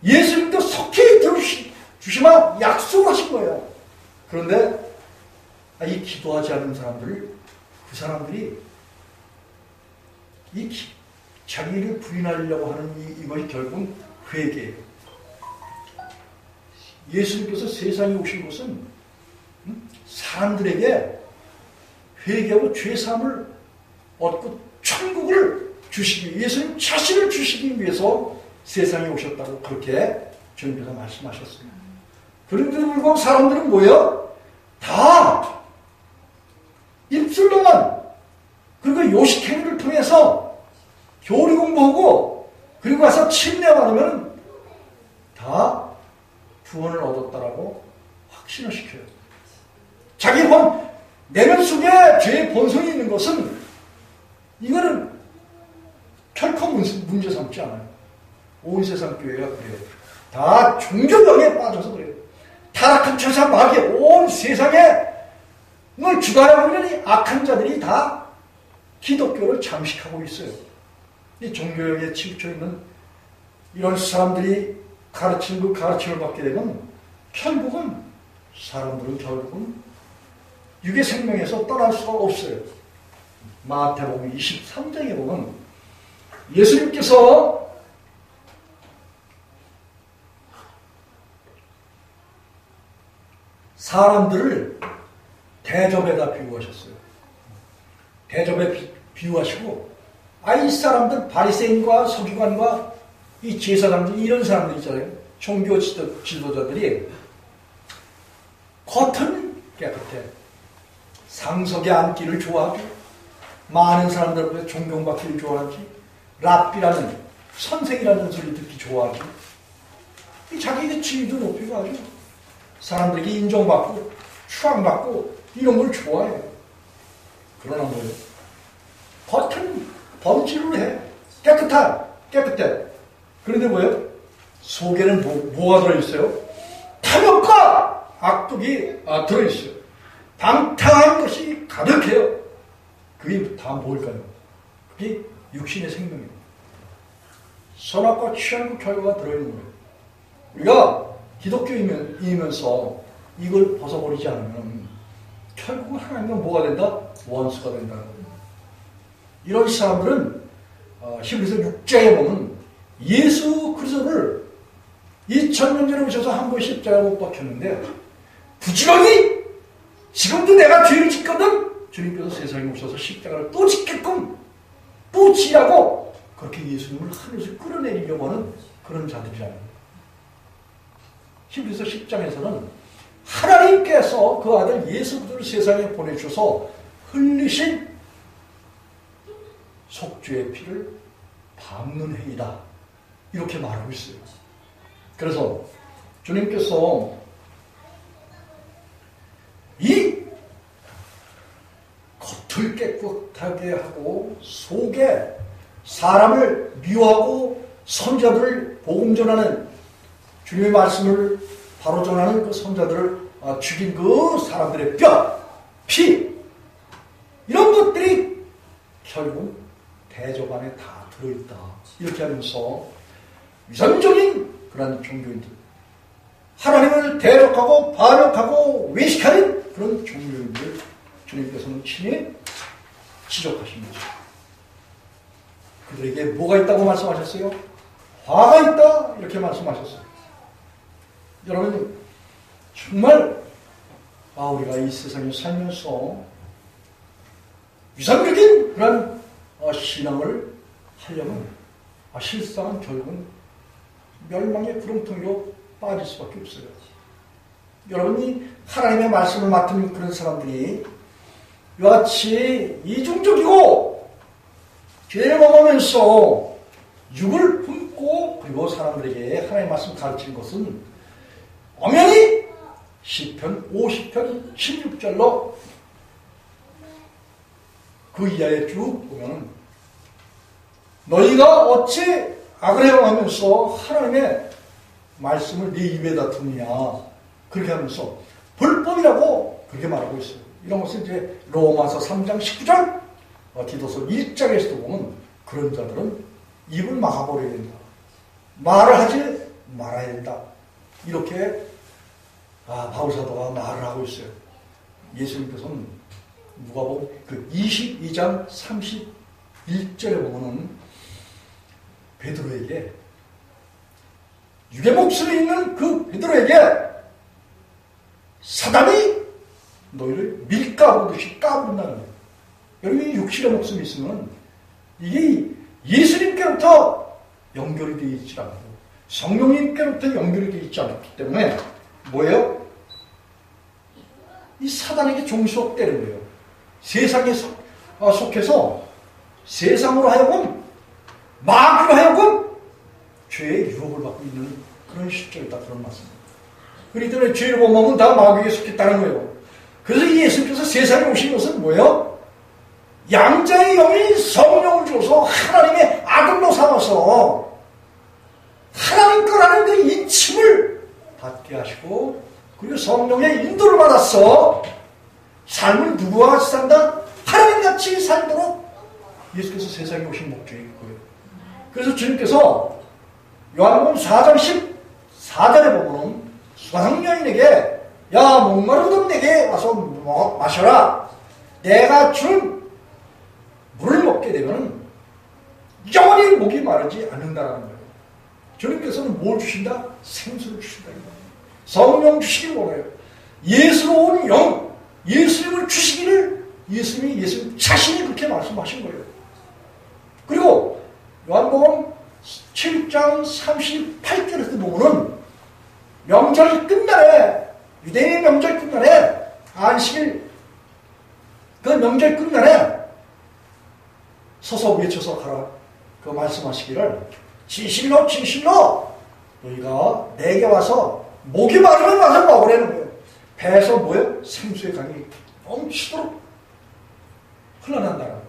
예수님도 속히 들어주시면 약속하신 거예요. 그런데 이 기도하지 않는 사람들, 그 사람들이 자기를 부인하려고 하는 이것이 결국은 회개예요. 예수님께서 세상에 오신 것은 사람들에게 회개하고 죄사함을 얻고 천국을 주시기 위해, 예수님 자신을 주시기 위해서 세상에 오셨다고 그렇게 주님께서 말씀하셨습니다. 그런데도 불구하고 사람들은 뭐예요? 다 입술로만, 그리고 요식행위를 통해서 교리 공부하고 그리고 와서 침례받으면 다 구원을 얻었다라고 확신을 시켜요. 자기 내면 속에 죄의 본성이 있는 것은 이거는 결코 문제 삼지 않아요. 온 세상 교회가 그래요. 다 종교병에 빠져서 그래요. 타락한 천사 마귀, 온 세상에 뭘 주관하고 있는 악한 자들이 다 기독교를 잠식하고 있어요. 이 종교에 치우쳐 있는 이런 사람들이 가르치는 그 가르침을 받게 되면 사람들은 결국은 육의 생명에서 떠날 수가 없어요. 마태복음 23장에 보면 예수님께서 사람들을 대접에다 비유하셨어요. 대접에 비유하시고, 이 사람들, 바리새인과 서기관과 이 제사장들, 이런 사람들 있잖아요. 종교 지도자들이 겉은 깨끗해. 상석에 앉기를 좋아하고, 많은 사람들 앞에서 존경받기를 좋아하지, 랍비라는, 선생이라는 소리 듣기 좋아하지, 자기의 지위도 높이고 아주 사람들에게 인정받고 추앙받고 이런 걸 좋아해요. 그러나 뭐예요? 겉은 범죄를 해. 깨끗해. 그런데 뭐예요? 속에는 뭐가 들어있어요? 탐욕과 악독이 들어있어요. 방탕한 것이 가득해요. 그게 다 뭘까요? 그게 육신의 생명이에요. 선악과 취한 결과가 들어있는 거예요. 우리가 기독교인이면서 이걸 벗어버리지 않으면 결국 하나님은 뭐가 된다? 원수가 된다. 이런 사람들은 히브리서 6장에 보면 예수 그리스도를 2000년 전에 오셔서 한 번 십자가에 못 박혔는데 부지런히 지금도 내가 죄를 짓거든 주님께서 세상에 오셔서 십자가를 또 짓게끔 또 지라고 그렇게 예수님을 하늘에서 끌어내리려고 하는 그런 자들이잖아요. 히브리서 10장에서는 하나님께서 그 아들 예수 그리스도를 세상에 보내주셔서 흘리신 속죄의 피를 밟는 행위다. 이렇게 말하고 있어요. 그래서 주님께서 이 겉을 깨끗하게 하고 속에 사람을 미워하고 선자들을 복음 전하는 주님의 말씀을 바로 전하는 그 선자들을 죽인 그 사람들의 뼈, 피 이런 것들이 결국 대접 안에 다 들어있다. 이렇게 하면서 위선적인 그런 종교인들, 하나님을 대적하고 반역하고 외식하는 그런 종교인들 주님께서는 친히 지적하신 거죠. 그들에게 뭐가 있다고 말씀하셨어요? 화가 있다 이렇게 말씀하셨어요. 여러분 정말 우리가 이 세상에 살면서 위선적인 그런 신앙을 하려면 실상은 결국은 멸망의 구렁텅이로 빠질 수밖에 없어요. 여러분이 하나님의 말씀을 맡은 그런 사람들이 이와 같이 이중적이고 죄를 먹으면서 육을 품고 그리고 사람들에게 하나님의 말씀 가르친 것은 엄연히 시편 50편 16절로 그 이하에 쭉 보면 너희가 어찌 악을 행하면서 하나님의 말씀을 네 입에다 두느냐 그렇게 하면서 불법이라고 그렇게 말하고 있어요. 이런 것은 이제 로마서 3장 19절 디도서 1장에서도 보면 그런 자들은 입을 막아버려야 된다. 말을 하지 말아야 된다. 이렇게 바울사도가 말을 하고 있어요. 예수님께서는 누가복음 그 22장 1절에 보면은 베드로에게 육의 목숨이 있는 그 베드로에게 사단이 너희를 밀가부르듯이 까부른다는 거예요. 여러분이 육신의 목숨이 있으면 이게 예수님께로부터 연결이 되어 있지 않고 성령님께로부터 연결이 되어 있지 않기 때문에 뭐예요? 이 사단에게 종속되는 거예요. 세상에 속해서 세상으로 하여금 마귀로 하여금 죄의 유혹을 받고 있는 그런 시점이다. 그런 말씀입니다. 그렇기 때문에 죄를 범하면 다 마귀에게 속했다는 거예요. 그래서 예수님께서 세상에 오신 것은 뭐예요? 양자의 영이 성령을 줘서 하나님의 아들로 삼아서 하나님 거라는 그 인침을 받게 하시고 그리고 성령의 인도를 받았어 삶을 누구와 같이 산다? 하나님같이 살도록 예수께서 세상에 오신 목적이 있고요. 그래서 주님께서 요한복음 4장 14절에 보면 수가성여인에게 야 목마르던 내게 와서 마셔라. 내가 준 물을 먹게 되면 영원히 목이 마르지 않는다라는 거예요. 주님께서는 뭘 주신다? 생수를 주신다. 성령 주시길 원해요. 예수로 온 영, 예수님을 주시기를 예수님 자신이 그렇게 말씀하신 거예요. 그리고 요한복음 7장 38절에서 보면은 명절 끝날에 유대인의 명절 끝날에 안식일 그 명절 끝날에 서서 외쳐서 가라 그 말씀하시기를 진실로 진실로 너희가 내게 와서 목이 마르면 와서 먹으라는 거예요. 배에서 뭐예요? 생수의 강이 넘치도록 흘러난다는 거예요.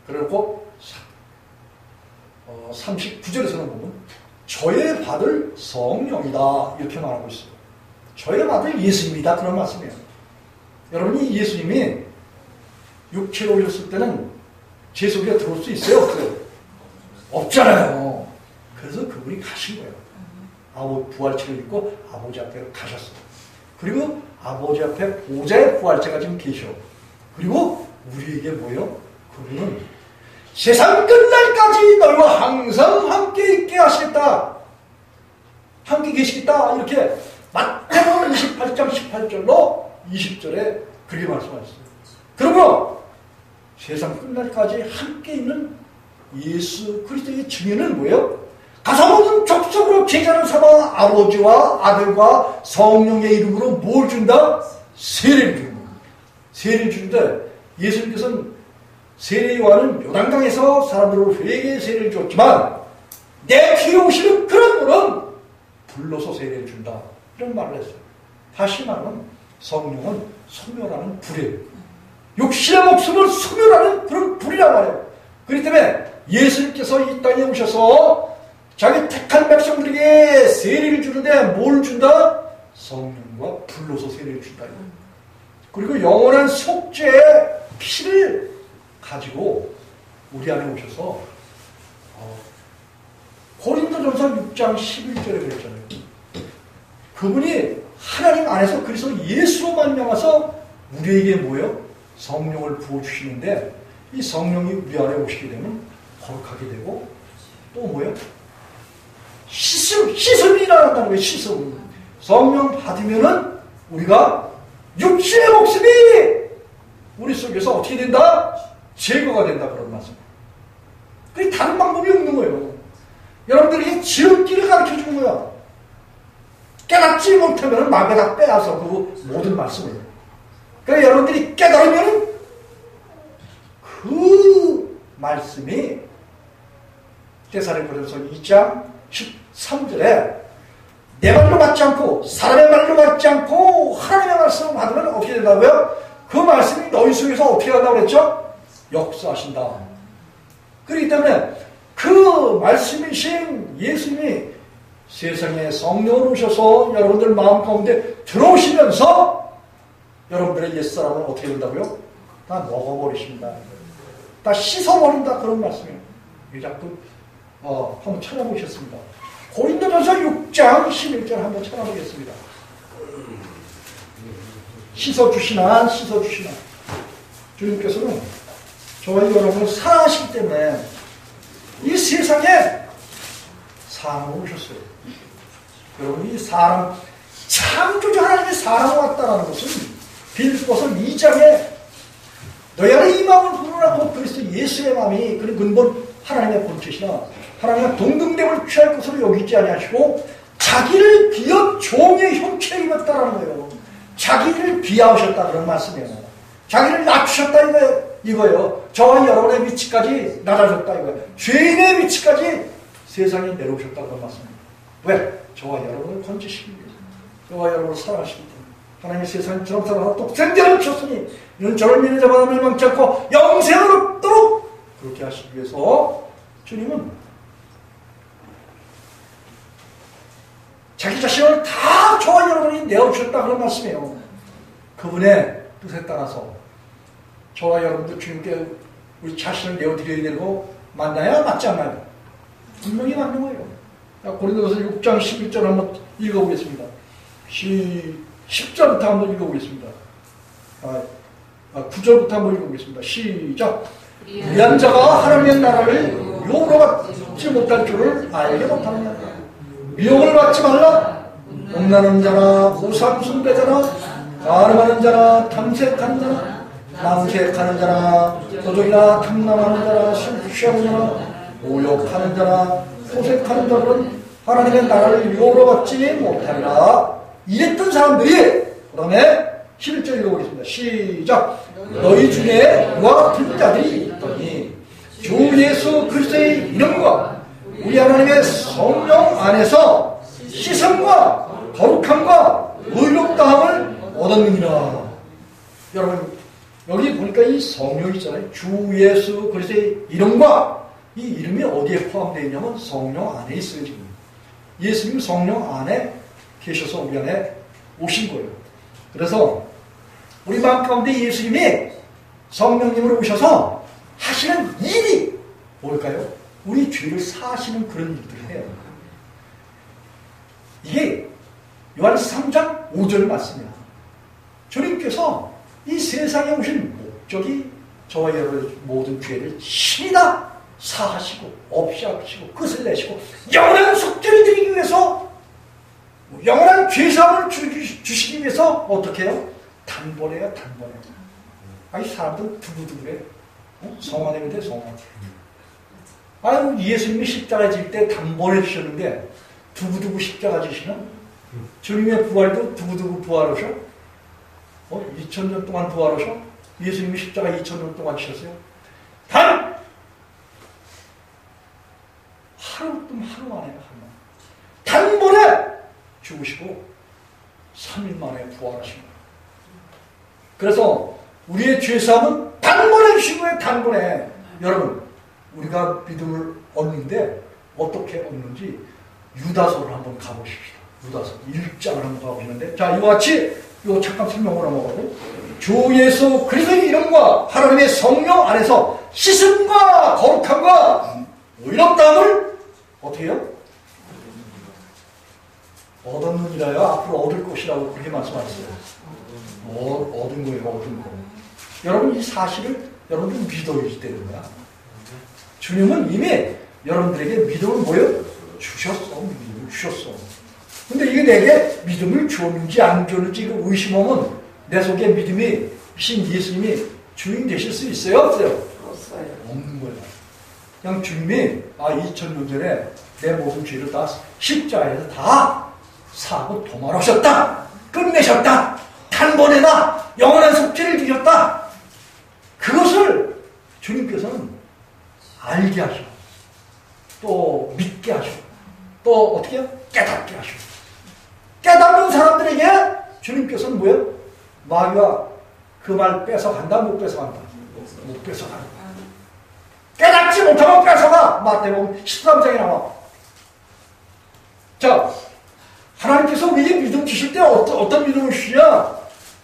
그리고 39절에서는 보면 저의 받을 성령이다 이렇게 말하고 있어요. 저의 받을 예수님이다 그런 말씀이에요. 여러분이 예수님이 육체로 오셨을 때는 제 속에 들어올 수 있어요? 없어요? 없잖아요. 그래서 그분이 가신 거예요. 부활체를 입고 아버지 앞에 가셨어요. 그리고 아버지 앞에 보좌의 부활체가 지금 계셔. 그리고 우리에게 뭐예요? 그분은 세상 끝날까지 너희와 항상 함께 있게 하시겠다. 함께 계시겠다. 이렇게 마태복음 28장 18절로 20절에 그렇게 말씀하셨어요. 그러면 세상 끝날까지 함께 있는 예수 그리스도의 증인은 뭐예요? 가서 모든 족속으로 제자를 삼아 아버지와 아들과 성령의 이름으로 뭘 준다? 세례를 주는 거예요. 세례를 주는데 예수님께서는 세례 요한은 요단강에서 사람들을 회개의 세례를 줬지만 내 뒤에 오시는 그런 분은 불러서 세례를 준다. 이런 말을 했어요. 다시 말하면 성령은 소멸하는 불이에요. 육신의 목숨을 소멸하는 그런 불이란 말이에요. 그렇기 때문에 예수님께서 이 땅에 오셔서 자기 택한 백성들에게 세례를 주는데 뭘 준다? 성령과 불로서 세례를 준다. 그리고 영원한 속죄의 피를 가지고 우리 안에 오셔서 고린도전서 6장 11절에 그랬잖아요. 그분이 하나님 안에서 그래서 예수로 말미암아서 우리에게 뭐예요? 성령을 부어주시는데 이 성령이 우리 안에 오시게 되면 거룩하게 되고 또 뭐예요? 씻음이 일어난다는 거예요. 씻음. 성령 받으면은 우리가 육신의 목숨이 우리 속에서 어떻게 된다? 제거가 된다. 그런 말씀. 그게 다른 방법이 없는 거예요. 여러분들에게 지름길을 가르쳐 주는 거야. 깨닫지 못하면 마귀가 빼앗아 그 모든 말씀을. 그러니까 여러분들이 깨달으면 그 말씀이 데살로니가전서 2장 13절에 내 말로 받지 않고 사람의 말로 받지 않고 하나님의 말씀을 받으면 어떻게 된다고요? 그 말씀이 너희 속에서 어떻게 한다고 그랬죠? 역사하신다. 그렇기 때문에 그 말씀이신 예수님이 세상에 성령을 오셔서 여러분들 마음 가운데 들어오시면서 여러분들의 옛사람은 어떻게 된다고요? 다 먹어버리신다. 다 씻어버린다. 그런 말씀이에요. 이 자꾸 한번 찾아보셨습니다. 고린도전서 6장 11절 한번 찾아보겠습니다. 씻어주시나 주님께서는 저와 여러분을 사랑하시기 때문에 이 세상에 사람으로 오셨어요. 여러분, 이 사람, 창조주 하나님의 사람으로 왔다는 것은 빌립보서 2장에 너희 안에 이 마음을 부르라고 그리스도 예수의 마음이 그런 근본 하나님의 본체시나 하나님의 동등됨을 취할 것으로 여기지 아니하시고 자기를 비어 종의 형체를 입었다라는 거예요. 자기를 비하하셨다 그런 말씀이에요. 자기를 낮추셨다 이거예요. 저와 여러분의 위치까지 낮아졌다 이거예요. 죄인의 위치까지 세상에 내려오셨다 그런 말씀입니다. 왜? 저와 여러분을 건지시기 위해서, 저와 여러분을 사랑하시기 때문에. 하나님의 세상을 처럼 살아서 독생자를 주셨으니 이는 저를 믿는 자마다 멸망치 않고 영생을 얻도록 그렇게 하시기 위해서 주님은 자기 자신을 다 저와 여러분이 내어주셨다 그런 말씀이에요. 그분의 뜻에 따라서 저와 여러분도 주님께 우리 자신을 내어드려야 되고 맞나요? 맞지 않나요? 분명히 맞는 거예요. 고린도서 6장 11절 한번 읽어보겠습니다. 10절부터 한번 읽어보겠습니다. 9절부터 한번 읽어보겠습니다. 시작. 미한 자가 하나님의 나라를 유혹으로 받지 못할 줄을 알게 못하느냐. 미혹을 받지 말라. 음란하는 자나 우상 숭배자나 가늠하는 자나 탐색하는 자나 남색하는 자나 도적이나 탐남하는 자나 술 취하는 자나 모욕하는 자나 소색하는 자들은 하나님의 나라를 유혹으로 받지 못하리라. 이랬던 사람들이 그 다음에 11절 읽어보겠습니다. 시작. 너희 중에 이와 같은 자들이 있더니 주 예수 그리스도의 이름과 우리 하나님의 성령 안에서 씻음과 거룩함과 의롭다함을 얻었느니라. 여러분, 여기 보니까 이 성령 있잖아요. 주 예수 그리스도의 이름과 이 이름이 어디에 포함되어 있냐면 성령 안에 있어요. 지금 예수님 성령 안에 계셔서 우리 안에 오신 거예요. 그래서 우리 마음 가운데 예수님이 성령님으로 오셔서 하시는 일이 뭘까요? 우리 죄를 사하시는 그런 일들을 해요. 이게 요한스 3장 5절 말씀이야. 주님께서 이 세상에 오신 목적이 저와 여러분의 모든 죄를 신이 다 사하시고 없이 하시고 끝을 내시고 영원한 속죄를 드리기 위해서, 영원한 죄사함을 주시기 위해서 어떻게 해요? 단번에요. 단번에. 아니 사람들 두고두고래. 성화되면 돼. 성화. 아유 예수님이 십자가 질 때 단번에 주셨는데 두고두고 십자가 지시나? 주님의 부활도 두고두고 부활하셔? 2000년 동안 부활하셔? 예수님이 십자가 2000년 동안 지셨어요? 단! 하루 만에 단번에 죽으시고 3일 만에 부활하신 거예요. 그래서 우리의 죄사함은 단번에 주신 거예요. 단번에. 여러분, 우리가 믿음을 얻는데 어떻게 얻는지 유다서를 한번 가보십시다. 유다서 1장을 한번 가보시는데, 자, 이와 같이 이거 잠깐 설명을 한번 하고, 주 예수 그리스도의 이름과 하나님의 성령 안에서 씻음과 거룩함과 의롭다함을 어떻게 해요? 얻었느니라요. 앞으로 얻을 것이라고 그렇게 말씀하셨어요. 얻은 거예요. 얻은 거. 여러분 이 사실을 여러분들 믿어야 되는 거야. 주님은 이미 여러분들에게 믿음을 뭐예요? 주셨어. 믿음을 주셨어. 근데 이게 내게 믿음을 줬는지 안 줬는지 그 의심하면 내 속에 믿음이 신 예수님이 주인 되실 수 있어요? 없어요? 없는 거예요. 그냥 주님이 2000년 전에 내 모든 죄를 다 십자가에서 다 사고 도말하셨다. 끝내셨다. 단번에나 영원한 속죄를 드렸다. 그것을 주님께서는 알게 하셔. 또 믿게 하셔. 또 어떻게 해요? 깨닫게 하셔. 깨닫는 사람들에게 주님께서는 뭐예요? 마귀가 그 말 뺏어간다? 못 뺏어간다? 못 뺏어간다. 깨닫지 못하면 뺏어가. 마태복음 13장에 나와. 자, 하나님께서 우리에게 믿음 주실 때 어떤 믿음을 주시냐?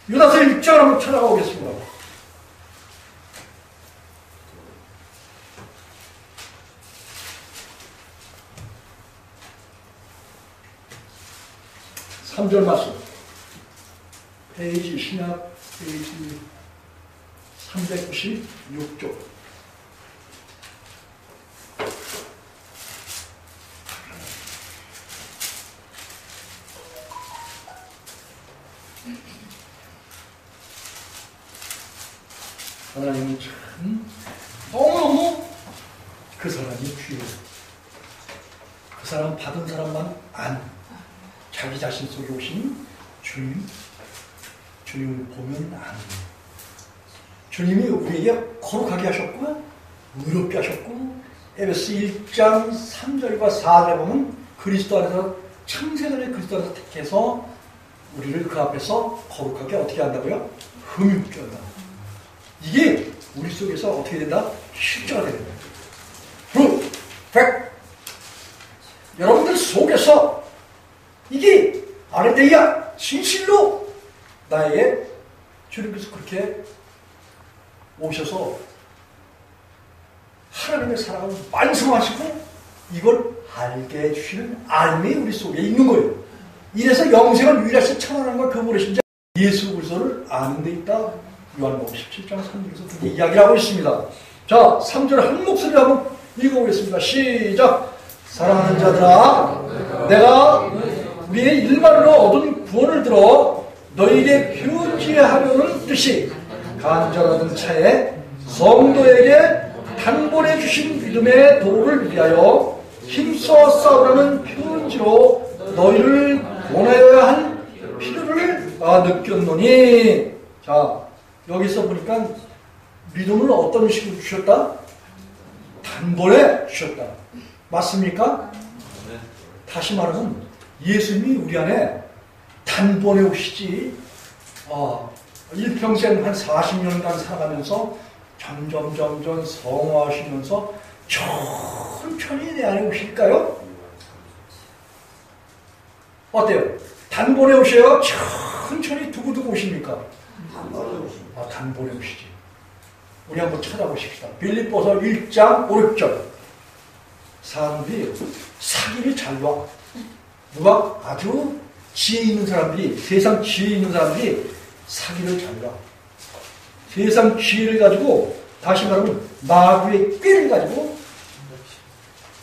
유다서 1장 한번 찾아가 보겠습니다. 삼절 말씀. 페이지 신약 페이지 396쪽. 하나님은 참 너무너무 그 사람이 귀해요. 그 사람 받은 사람만 자기 자신 속에 오신 주님을 보면 주님이 우리에게 거룩하게 하셨고 의롭게 하셨고 에베소 1장 3절과 4절에 보면 그리스도 안에서 창세전에 그리스도 안에서 택해서 우리를 그 앞에서 거룩하게 어떻게 한다고요? 흠입게 한다. 이게 우리 속에서 어떻게 된다? 실제가 되는 거예요. proof, fact. 여러분들 속에서 이게 아레데이아 진실로 나에게 주님께서 그렇게 오셔서 하나님의 사랑을 완성하시고 이걸 알게 해주시는 알미 우리 속에 있는 거예요. 이래서 영생을 유일하신 천하나님과 그 모르신 자 예수 그리스도를 아는 데 있다. 요한복음 17장 3절에서 그렇게 이야기를 하고 있습니다. 자, 3절 한 목소리로 한번 읽어보겠습니다. 시작! 사랑하는 자들아, 내가 우리의 일말로 얻은 구원을 들어 너희에게 편지하려는 뜻이 간절한 차에 성도에게 단번에 주신 믿음의 도를 위하여 힘써 싸우라는 편지로 너희를 원하여야 할 필요를 느꼈노니. 자, 여기서 보니까 믿음을 어떤 식으로 주셨다? 단번에 주셨다. 맞습니까? 다시 말하면 예수님이 우리 안에 단번에 오시지 일평생 한 40년간 살아가면서 점점 성화하시면서 천천히 내 안에 오실까요? 어때요? 단번에 오셔요? 천천히 두고두고 오십니까? 단번에 오시지. 우리 한번 찾아보십시다. 빌립보서 1장 5, 6절. 사람들이 사기를 잘 놔. 누가? 아주 지혜 있는 사람들이, 세상 지혜 있는 사람들이 사기를 잘 놔. 세상 지혜를 가지고, 다시 말하면 마귀의 꾀를 가지고,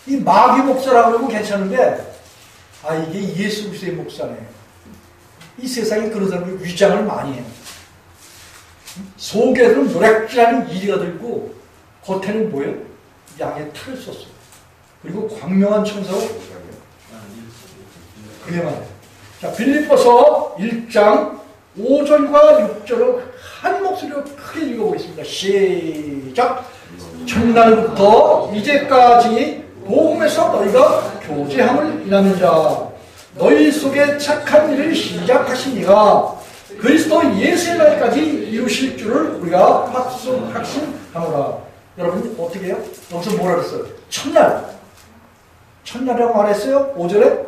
이 마귀 목사라고 그러면 괜찮은데, 이게 예수 그리스도의 목사네. 이 세상에 그런 사람들이 위장을 많이 해요. 속에는 노략질하는 이리가 들고 겉에는 뭐예요? 양의 탈을 썼어요. 그리고 광명한 천사로 그게 말이에요. 자, 빌립보서 1장 5절과 6절을 한 목소리로 크게 읽어보겠습니다. 시작! 첫날부터 이제까지 복음에서 너희가 교제함을 일하는 자, 너희 속에 착한 일을 시작하신 이가 그리스도 예수의 날까지 이루실 줄을 우리가 확신하노라. 여러분 어떻게 해요? 여기서 뭐라 그랬어요? 첫날이라고 말했어요? 5절에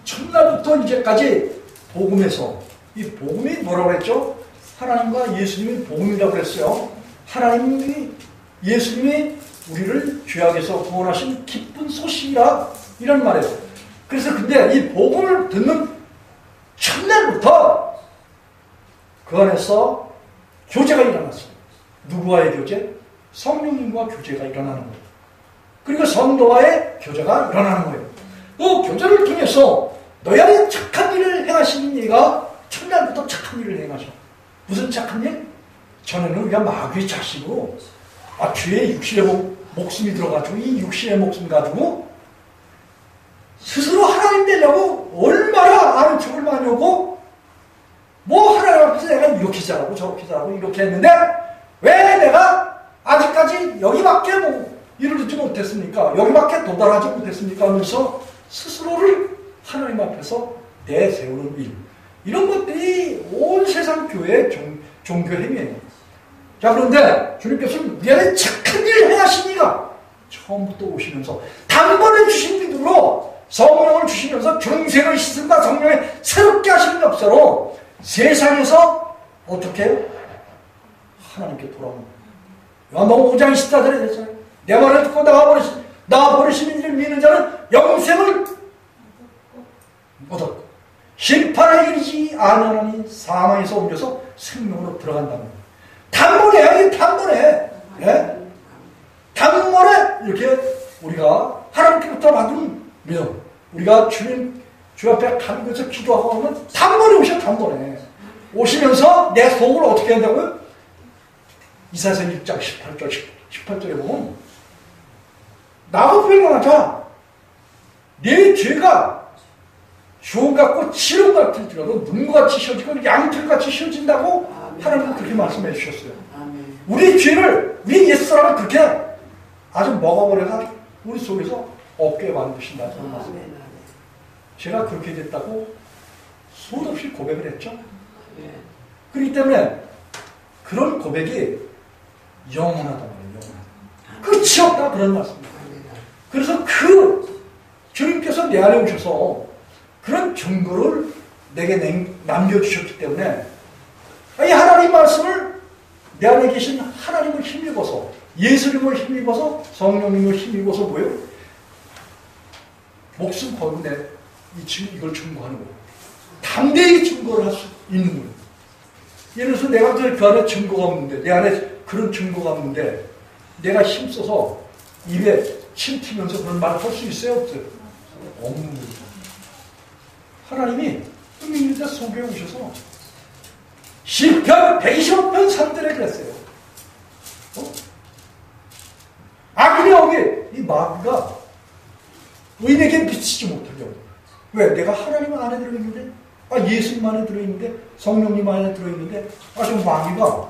첫날부터 이제까지 복음에서, 이 복음이 뭐라고 그랬죠? 하나님과 예수님이 복음이라고 그랬어요. 하나님이, 예수님이 우리를 죄악에서 구원하신 기쁜 소식이라 이런 말이에요. 그래서 근데 이 복음을 듣는 첫날부터 그 안에서 교제가 일어났어요. 누구와의 교제? 성령님과 교제가 일어나는 거예요. 그리고 성도와의 교제가 일어나는 거예요. 그 교제를 통해서 너희 안에 착한 일을 행하시는 이가 첫날부터 착한 일을 행하셔. 무슨 착한 일? 전에는 우리가 마귀의 자식으로 죄의 육신의 목숨이 들어가지고 이 육신의 목숨 가지고 스스로 하나님 되려고 얼마나 아는 척을 많이 하고 하나님 앞에서 내가 이렇게 잘하고 저렇게 잘하고 이렇게 했는데 왜 내가 아직까지 여기밖에 이루지 못했습니까? 여기밖에 도달하지 못했습니까? 하면서 스스로를 하나님 앞에서 내세우는 일, 이런 것들이 온 세상 교회의 종교 행위예요. 자, 그런데 주님께서는 우리 안에 착한 일을 행하신 이가 처음부터 오시면서 단번에 주신 믿음으로 성령을 주시면서 중생의 시선과 성령의 새롭게 하시는 역사로 세상에서 어떻게 해요? 하나님께 돌아오는 거예요. 요한복음 5장 14절에 됐어요. 내 말을 듣고 나와 버리시는 이를 믿는 자는 영생을 얻었고 심판에 이르지 아니하니 사망에서 옮겨서 생명으로 들어간다는 거예요. 단번에 예? 단번에 이렇게 우리가 하나님께로부터 받은 명, 우리가 주님 주 앞에 가는 곳에서 기도하고 하면 단번에 오셔. 단번에 오시면서 내 속을 어떻게 한다고요? 이사야서 1장 18절에 보면 나하고 변명하자. 내 죄가 주홍 같고 지름 같을지라도 눈같이 씌어지고 양털같이 씌어진다고 하나님은 그렇게 말씀해 주셨어요. 우리 죄를 우리 옛사람을 그렇게 아주 먹어버려서 우리 속에서 없게 만드신다. 제가 그렇게 됐다고 수없이 고백을 했죠. 그렇기 때문에 그런 고백이 영원하단 말이에요. 영원하다. 끝이 없다 그런 말씀입니다. 그래서 그 주님께서 내 안에 오셔서 그런 증거를 내게 남겨주셨기 때문에 이 하나님 말씀을 내 안에 계신 하나님을 힘입어서 예수님을 힘입어서 성령님을 힘입어서 뭐예요? 목숨 걸고 이걸 증거하는 거예요. 담대히 증거를 할 수 있는 거예요. 예를 들어서 내가 그 안에 증거가 없는데 내 안에 그런 증거가 없는데 내가 힘써서 입에 침 튀면서 그런 말을 할 수 있어요? 없어요? 없는 거죠. 하나님이 믿는 자 속에 오셔서 시편 125편 3절에 그랬어요. 악인의 어깨 이 마귀가 의인에게 미치지 못하게 하고. 왜? 내가 하나님 안에 들어있는데 예수님 안에 들어있는데 성령님 안에 들어있는데 저 마귀가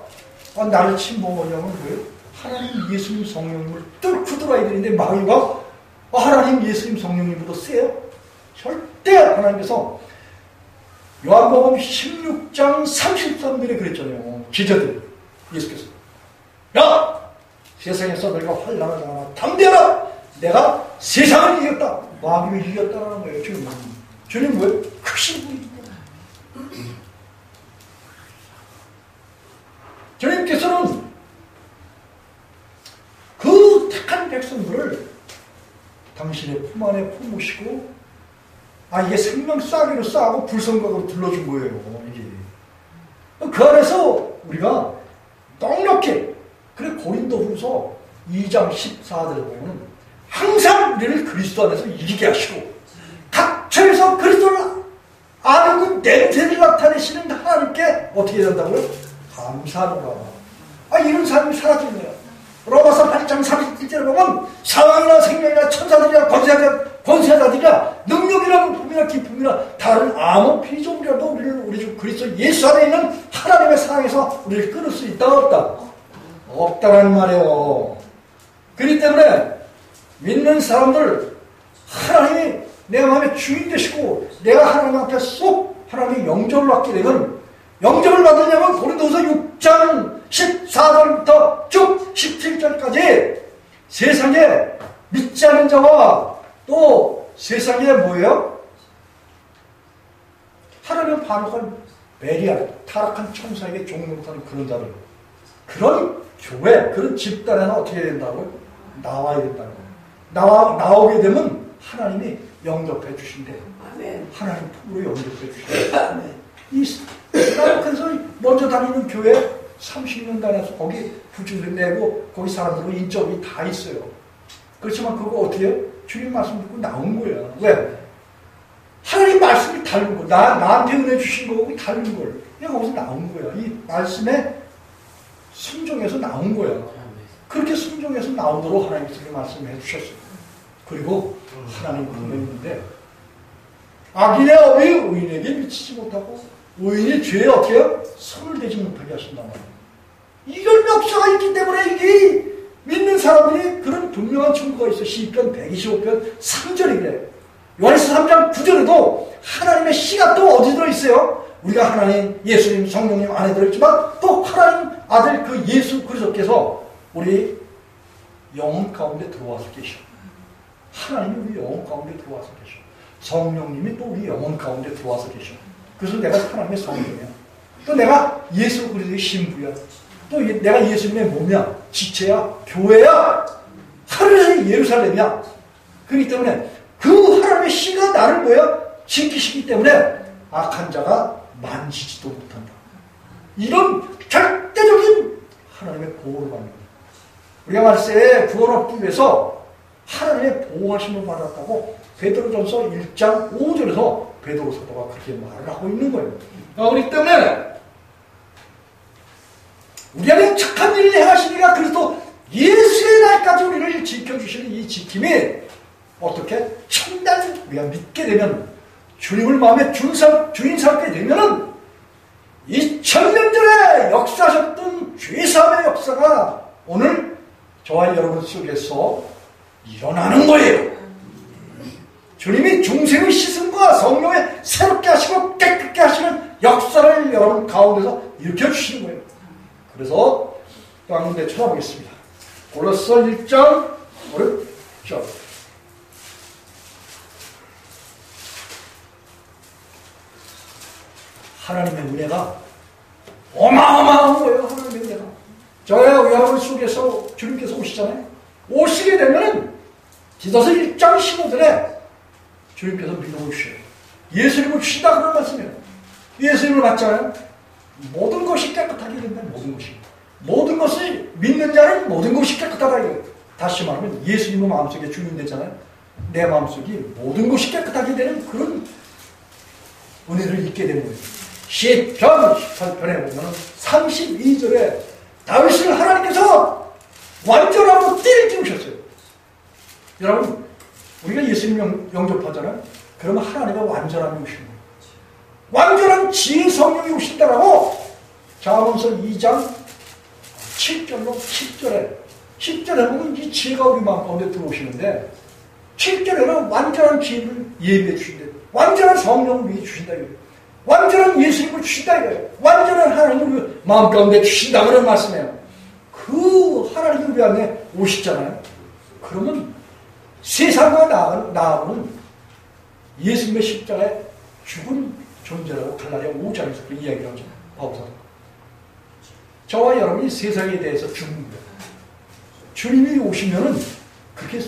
나를 침범하려면 왜요? 하나님 예수님 성령님을 뚫고 들어야 되는데 마귀가 하나님 예수님 성령님보다 세요? 절대. 하나님께서 요한복음 16장 33절에 그랬잖아요. 기자들 예수께서 야! 세상에서 너희가 환난을 당하나 담대하라! 내가 세상을 이겼다. 마귀를 이겼다라는 거예요. 주님 뭐예요? 크신 분입니다. 주님께서는 그 택한 백성들을 당신의 품 안에 품으시고 이게 생명 쏴기로 쏴고 불성각으로 둘러준 거예요. 이게. 그 안에서 우리가 넉넉히 그래 고린도후서 2장 14절에 보면 항상 우리를 그리스도 안에서 이기게 하시고 각처에서 그리스도를 아는 그 냄새를 나타내시는 하나님께 어떻게 된다고요? 감사하노라. 이런 삶이 사라지네요. 로마서 8장 31절에 보면 사망이나 생명이나 천사들이나 권세자들이나 능력이나 부품이나 기품이나 다른 아무 피조물이라도 우리 주 그리스도 예수 안에 있는 하나님의 사랑에서 우리를 끊을 수 있다 없다? 없다는 말이에요. 그렇기 때문에 믿는 사람들 하나님이 내 마음의 주인 되시고 내가 하나님 앞에 쏙 하나님의 영접을 받게 되면 영접을 받으려면 고린도후서 6장 14절부터 쭉 17절까지 세상에 믿지 않은 자와 또 세상에 뭐예요? 하나님 반역한 베리알 타락한 천사에게 종노릇하는 그런 자들 그런 교회 그런 집단에는 어떻게 된다고요? 나와야 된다는 거예요. 나오게 되면 하나님이 영접해 주신대요. 하나님 품으로 영접해 주신대요. 그래서 먼저 다니는 교회 30년 다녀서 거기 부주를 내고 거기 사람들은 인적이 다 있어요. 그렇지만 그거 어떻게 해요? 주님 말씀 듣고 나온 거야. 왜? 하나님 말씀이 다른 거. 나한테 은혜 주신 거고 다른 걸. 그냥 거기서 나온 거야. 이 말씀에 순종해서 나온 거야. 그렇게 순종해서 나오도록 하나님께서 말씀해 주셨어요. 그리고 하나님 보내는데 악인의 업이 의인에게 미치지 못하고 의인이 죄에 어떻게 해요? 손을 대지 못하게 하신단 말이에요. 이런 역사가 있기 때문에 이게 믿는 사람들이 그런 분명한 증거가 있어. 시편 125편 3절이 그래. 요한일서 3장 9절에도 하나님의 씨가 또 어디 들어있어요? 우리가 하나님, 예수님, 성령님 안에 들어있지만 또 하나님 아들 그 예수 그리스도께서 우리 영혼 가운데 들어와서 계셔. 하나님이 우리 영혼 가운데 들어와서 계셔. 성령님이 또 우리 영혼 가운데 들어와서 계셔. 그래서 내가 하나님의 성령이야. 또 내가 예수 그리스도의 신부야. 또 내가 예수님의 몸이야. 지체야. 교회야. 하늘의 예루살렘이야. 그렇기 때문에 그 하나님의 씨가 나를 뭐야? 지키시기 때문에 악한 자가 만지지도 못한다. 이런 절대적인 하나님의 보호를 받는 거예요. 우리가 말세 구원을 얻기 위해서 하나님의 보호하심을 받았다고 베드로전서 1장 5절에서 베드로 사도가 그렇게 말을 하고 있는 거예요. 그렇기 때문에 우리 안에 착한 일을 행하시니까 그리스도 예수의 날까지 우리를 지켜주시는 이 지킴이 어떻게 참된 우리가 믿게 되면 주님을 마음에 주인 삼게 되면은 2000년 전에 역사하셨던 죄사함의 역사가 오늘 저와 여러분 속에서 일어나는 거예요. 주님이 중생의 시선과 성령의 새롭게 하시고 깨끗게 하시는 역사를 여러분 가운데서 일으켜주시는 거예요. 그래서 또 한 군데 쳐다보겠습니다. 골로새 1장 5절. 하나님의 은혜가 어마어마한 거예요. 하나님의 은혜가. 저의 여러분 속에서 주님께서 오시잖아요. 오시게 되면은 디도서 1장 15절에 주님께서 믿음을 주셔요. 예수님을 주신다 그런 말씀이에요. 예수님을 받잖아요. 모든 것이 깨끗하게 된다. 모든 것을 믿는 자는 모든 것이 깨끗하다. 다시 말하면 예수님의 마음속에 주님 되잖아요. 내 마음속이 모든 것이 깨끗하게 되는 그런 은혜를 입게 되는 거예요. 시편 18편에 보면 32절에 다윗을 하나님께서 완전하고 띠를 띄우셨어요. 여러분, 우리가 예수님 영접하잖아요. 그러면 하나님의 완전함이 오시는 거예요. 완전한 지혜 성령이 오신다라고 잠언서 2장 7절로 10절에 보면 이 지혜가 우리 마음 가운데 들어오시는데 7절에는 완전한 지혜를 예비해 주신다. 완전한 성령을 위해 주신다. 완전한 예수님을 주신다. 완전한 하나님을 우리 마음 가운데 주신다. 그런 말씀이에요. 그 하나님이 우리 안에 오시잖아요. 그러면 세상과 나하고는 예수님의 십자가에 죽은 존재라고 갈라디아 5장에서 그 이야기를 하죠. 바울사도. 저와 여러분이 세상에 대해서 죽는 거예요. 주님이 오시면은 그렇게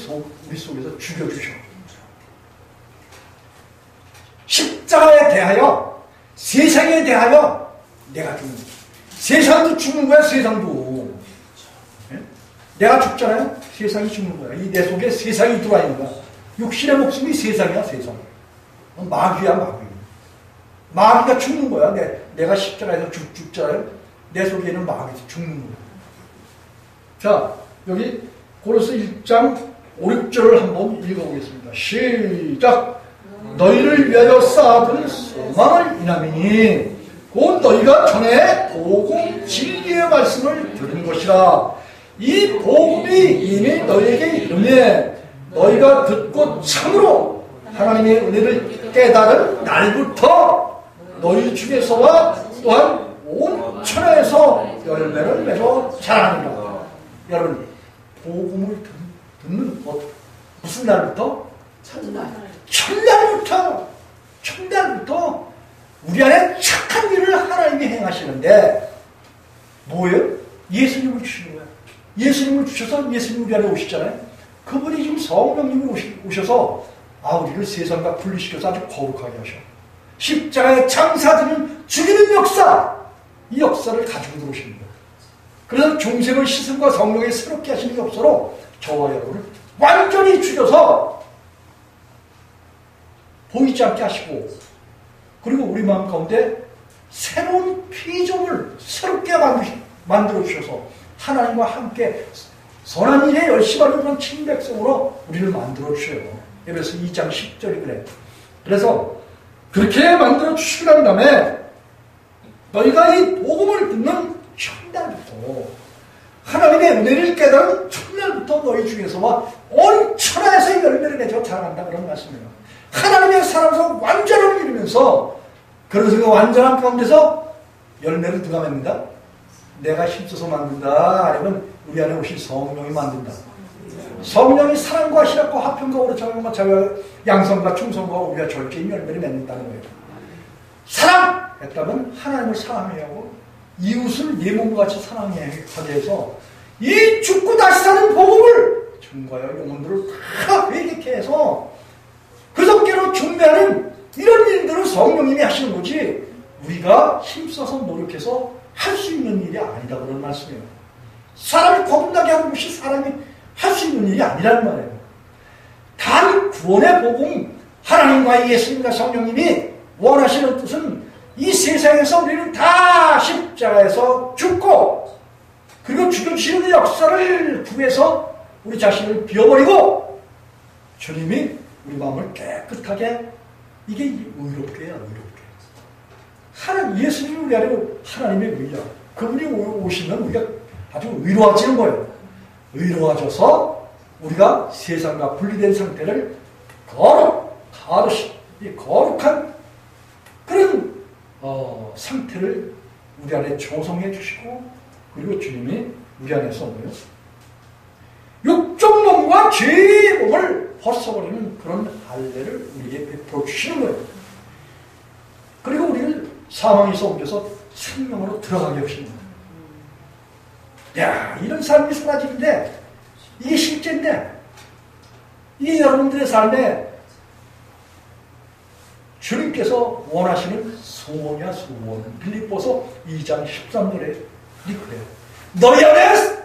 우리 속에서 죽여주셔. 십자가에 대하여, 세상에 대하여 내가 죽는 거야. 세상도 죽는 거야, 세상도. 네? 내가 죽잖아요? 세상이 죽는 거야. 이 내 속에 세상이 들어와 있는 거야. 육신의 목숨이 세상이야, 세상. 마귀야, 마귀. 마귀가 죽는 거야. 내가 십자가에서 죽잖아요. 내 속에 있는 마귀가 죽는 거야. 자, 여기 고로새 1장 5, 6절을 한번 읽어보겠습니다. 시작! 너희를 위하여 쌓아둔 소망을 인하미니 곧 너희가 전에 복음 진리의 말씀을 들은 것이라. 이 복음이 이미 너희에게 이르매 너희가 듣고 참으로 하나님의 은혜를 깨달은 날부터 너희 중에서와 또한 온 천하에서 열매를 맺어 자라느니라. 여러분, 복음을 듣는 무슨 날부터? 첫날부터 우리 안에 착한 일을 하나님이 행하시는데 뭐예요? 예수님을 주시는 거예요. 예수님을 주셔서 예수님이 우리 안에 오시잖아요. 그분이 지금 성령님이 오셔서 우리를 세상과 분리시켜서 아주 거룩하게 하셔. 십자가의 장사들은 죽이는 역사, 이 역사를 가지고 들어오시는 거예요. 그래서 중생의 시선과 성령의 새롭게 하시는 역사로 저와 여러분을 완전히 죽여서 보이지 않게 하시고, 그리고 우리 마음 가운데 새로운 피조물 새롭게 만들어 주셔서 하나님과 함께 선한 일에 열심하는 그런 친백성으로 우리를 만들어 주셔요. 에베소 2장 10절이 그래. 그래서 그렇게 만들어 주시고 난 다음에 너희가 이 복음을 듣는 첫날부터, 하나님의 은혜를 깨달은 첫날부터 너희 중에서와 온 천하에서 열매를 맺어 자란다, 그런 말씀이에요. 하나님의 사람에서 완전함을 이루면서, 그래서 그 완전함 가운데서 열매를 누가 맺는다? 내가 힘써서 만든다, 아니면 우리 안에 오신 성령이 만든다. 성령이 사랑과 희락과 화평과 오르차과 자유와 양성과 충성과 우리가 절제인 열매를 맺는다는 거예요. 사랑했다면 하나님을 사랑해야 하고 이웃을 내 몸과 같이 사랑하게 해서 이 죽고 다시 사는 복음을 증거하여 영혼들을 다 회개케 해서 그속계로 중매하는 이런 일들을 성령님이 하시는 거지 우리가 힘써서 노력해서 할 수 있는 일이 아니다, 그런 말씀이에요. 사람이 거듭나게 하는 것이 사람이 할 수 있는 일이 아니란 말이에요. 참 구원의 복음, 하나님과 예수님과 성령님이 원하시는 뜻은 이 세상에서 우리는 다 십자가에서 죽고, 그리고 죽여주시는 역사를 구해서 우리 자신을 비워버리고 주님이 우리 마음을 깨끗하게, 이게 의롭게 해요. 의롭게. 하나님, 예수님이 우리 안에 하나님의 의야. 그분이 오시면 우리가 아주 의로워지는 거예요. 의로워져서 우리가 세상과 분리된 상태를 거룩한 그런 상태를 우리 안에 조성해 주시고, 그리고 주님이 우리 안에서 뭐예요? 육적 몸과 죄의 몸을 벗어버리는 그런 할례를 우리에게 베풀어 주시는 거예요. 그리고 우리를 사망에서 옮겨서 생명으로 들어가게 하시는 거예요. 야, 이런 삶이 사라지는데 이게 실제인데, 이게 여러분들의 삶에 주님께서 원하시는 소원이야, 소원. 빌립보서 2장 13절에 그래요. 너희 안에서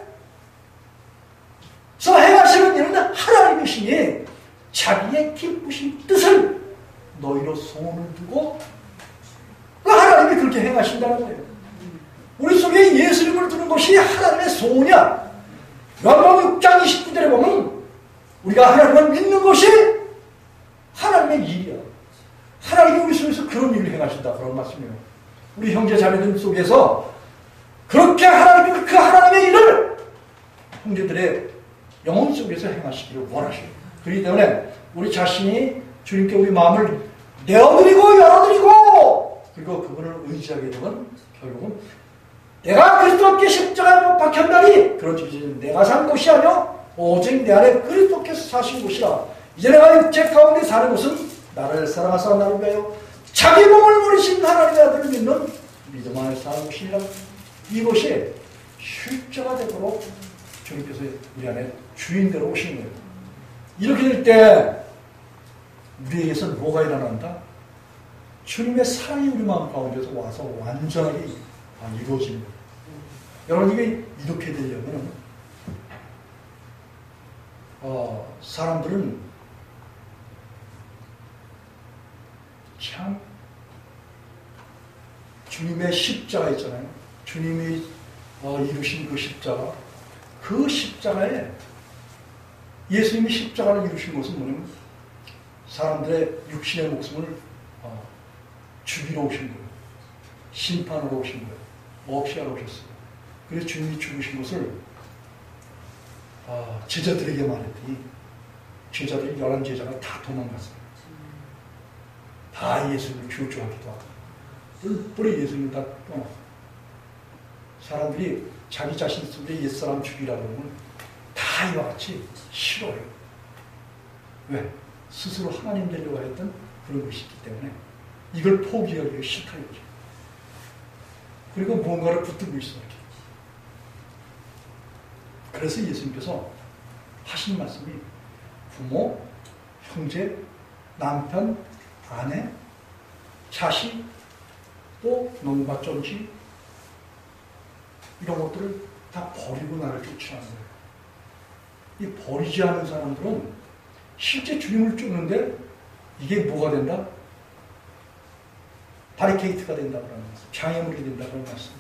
행하시는 일은 하나님이시니 자기의 기쁘신 뜻을 너희로 소원을 두고, 그 하나님이 그렇게 행하신다는 거예요. 우리 속에 예수님을 두는 것이 하나님의 소원이야. 요한복음 6장 29절에 보면 우리가 하나님을 믿는 것이 하나님의 일이야. 하나님이 우리 속에서 그런 일을 행하신다, 그런 말씀이에요. 우리 형제 자매들 속에서 그렇게 하나님이 그 하나님의 일을 형제들의 영혼 속에서 행하시기를 원하셔요. 그렇기 때문에 우리 자신이 주님께 우리 마음을 내어드리고 열어드리고, 그리고 그분을 의지하게 되면 결국은 내가 그리스도께 십자가에 못 박혔나니, 그렇지, 내가 산 것이 아니요 오직 내 안에 그리스도께서 사신 것이라. 이제 내가 육체 가운데 사는 것은 나를 사랑하사 나를 위하여 자기 몸을 버리신 하나님의 아들을 믿는 믿음 안에 사는 것이라. 이것이 실제가 되도록 주님께서 우리 안에 주인대로 오신 거예요. 이렇게 될 때 우리에게서는 뭐가 일어난다? 주님의 사랑이 우리 마음 가운데서 와서 완전하게 이루어지는 거예요. 여러분, 이게 이렇게 되려면 사람들은 참 주님의 십자가 있잖아요. 주님이 이루신 그 십자가, 그 십자가에 예수님이 십자가를 이루신 것은 뭐냐면 사람들의 육신의 목숨을 죽이러 오신 거예요. 심판으로 오신 거예요. 없이하러 오셨어요. 그래서 주님이 죽으신 것을 제자들에게 말했더니 제자들이 11제자가 다 도망갔어요. 다 예수님을 교조하기도 하고 뿔뿔이 예수님을 다 떠났어요. 사람들이 자기 자신 속에 옛사람 죽이라고 하면 다 이와 같이 싫어요. 왜? 스스로 하나님 되려고 했던 그런 것이 있기 때문에 이걸 포기하기가 싫다는 거죠. 그리고 뭔가를 붙들고 있어요. 그래서 예수님께서 하신 말씀이 부모, 형제, 남편, 아내, 자식, 또 농가 존지, 이런 것들을 다 버리고 나를 쫓아가는 거예요. 이 버리지 않은 사람들은 실제 주님을 쫓는데 이게 뭐가 된다? 바리케이트가 된다 그러는 말씀, 장애물이 된다 그런 말씀.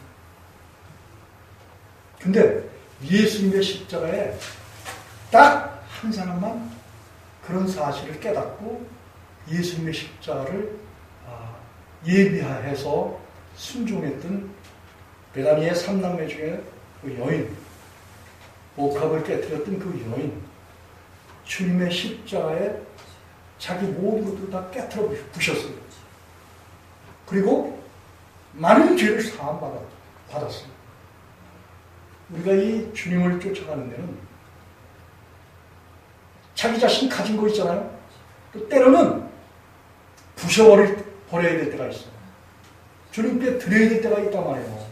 근데 예수님의 십자가에 딱 한 사람만 그런 사실을 깨닫고 예수님의 십자가를 예비해서 순종했던 베다니의 3남매 중에 그 여인, 옥합을 깨뜨렸던 그 여인, 주님의 십자가에 자기 모든 것들을 다 깨뜨려 부셨어요. 그리고 많은 죄를 사함받았어요. 우리가 이 주님을 쫓아가는 데는 자기 자신이 가진 거 있잖아요. 또 때로는 부셔버려야 될 때가 있어요. 주님께 드려야 될 때가 있단 말이에요.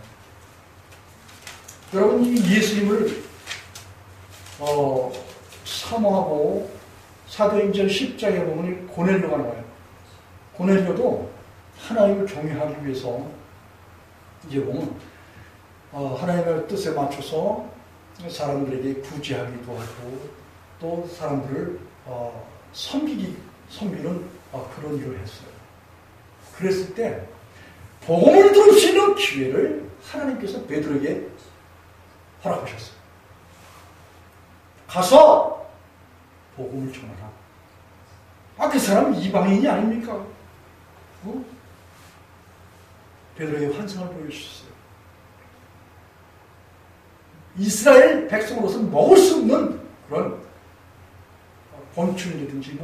여러분, 이 예수님을 사모하고 사도행전 10장에 보면 고넬료가 나와요. 고넬료도 하나님을 경외하기 위해서 이제 보면 하나님의 뜻에 맞춰서 사람들에게 구제하기도 하고 또 사람들을 섬기는 그런 일을 했어요. 그랬을 때 복음을 들을 수 있는 기회를 하나님께서 베드로에게 허락하셨어요. 가서 복음을 전하라. 그 사람은 이방인이 아닙니까? 베드로에게 환상을 보여주셨어요. 이스라엘 백성으로서 먹을 수 없는 그런 곤충이라든지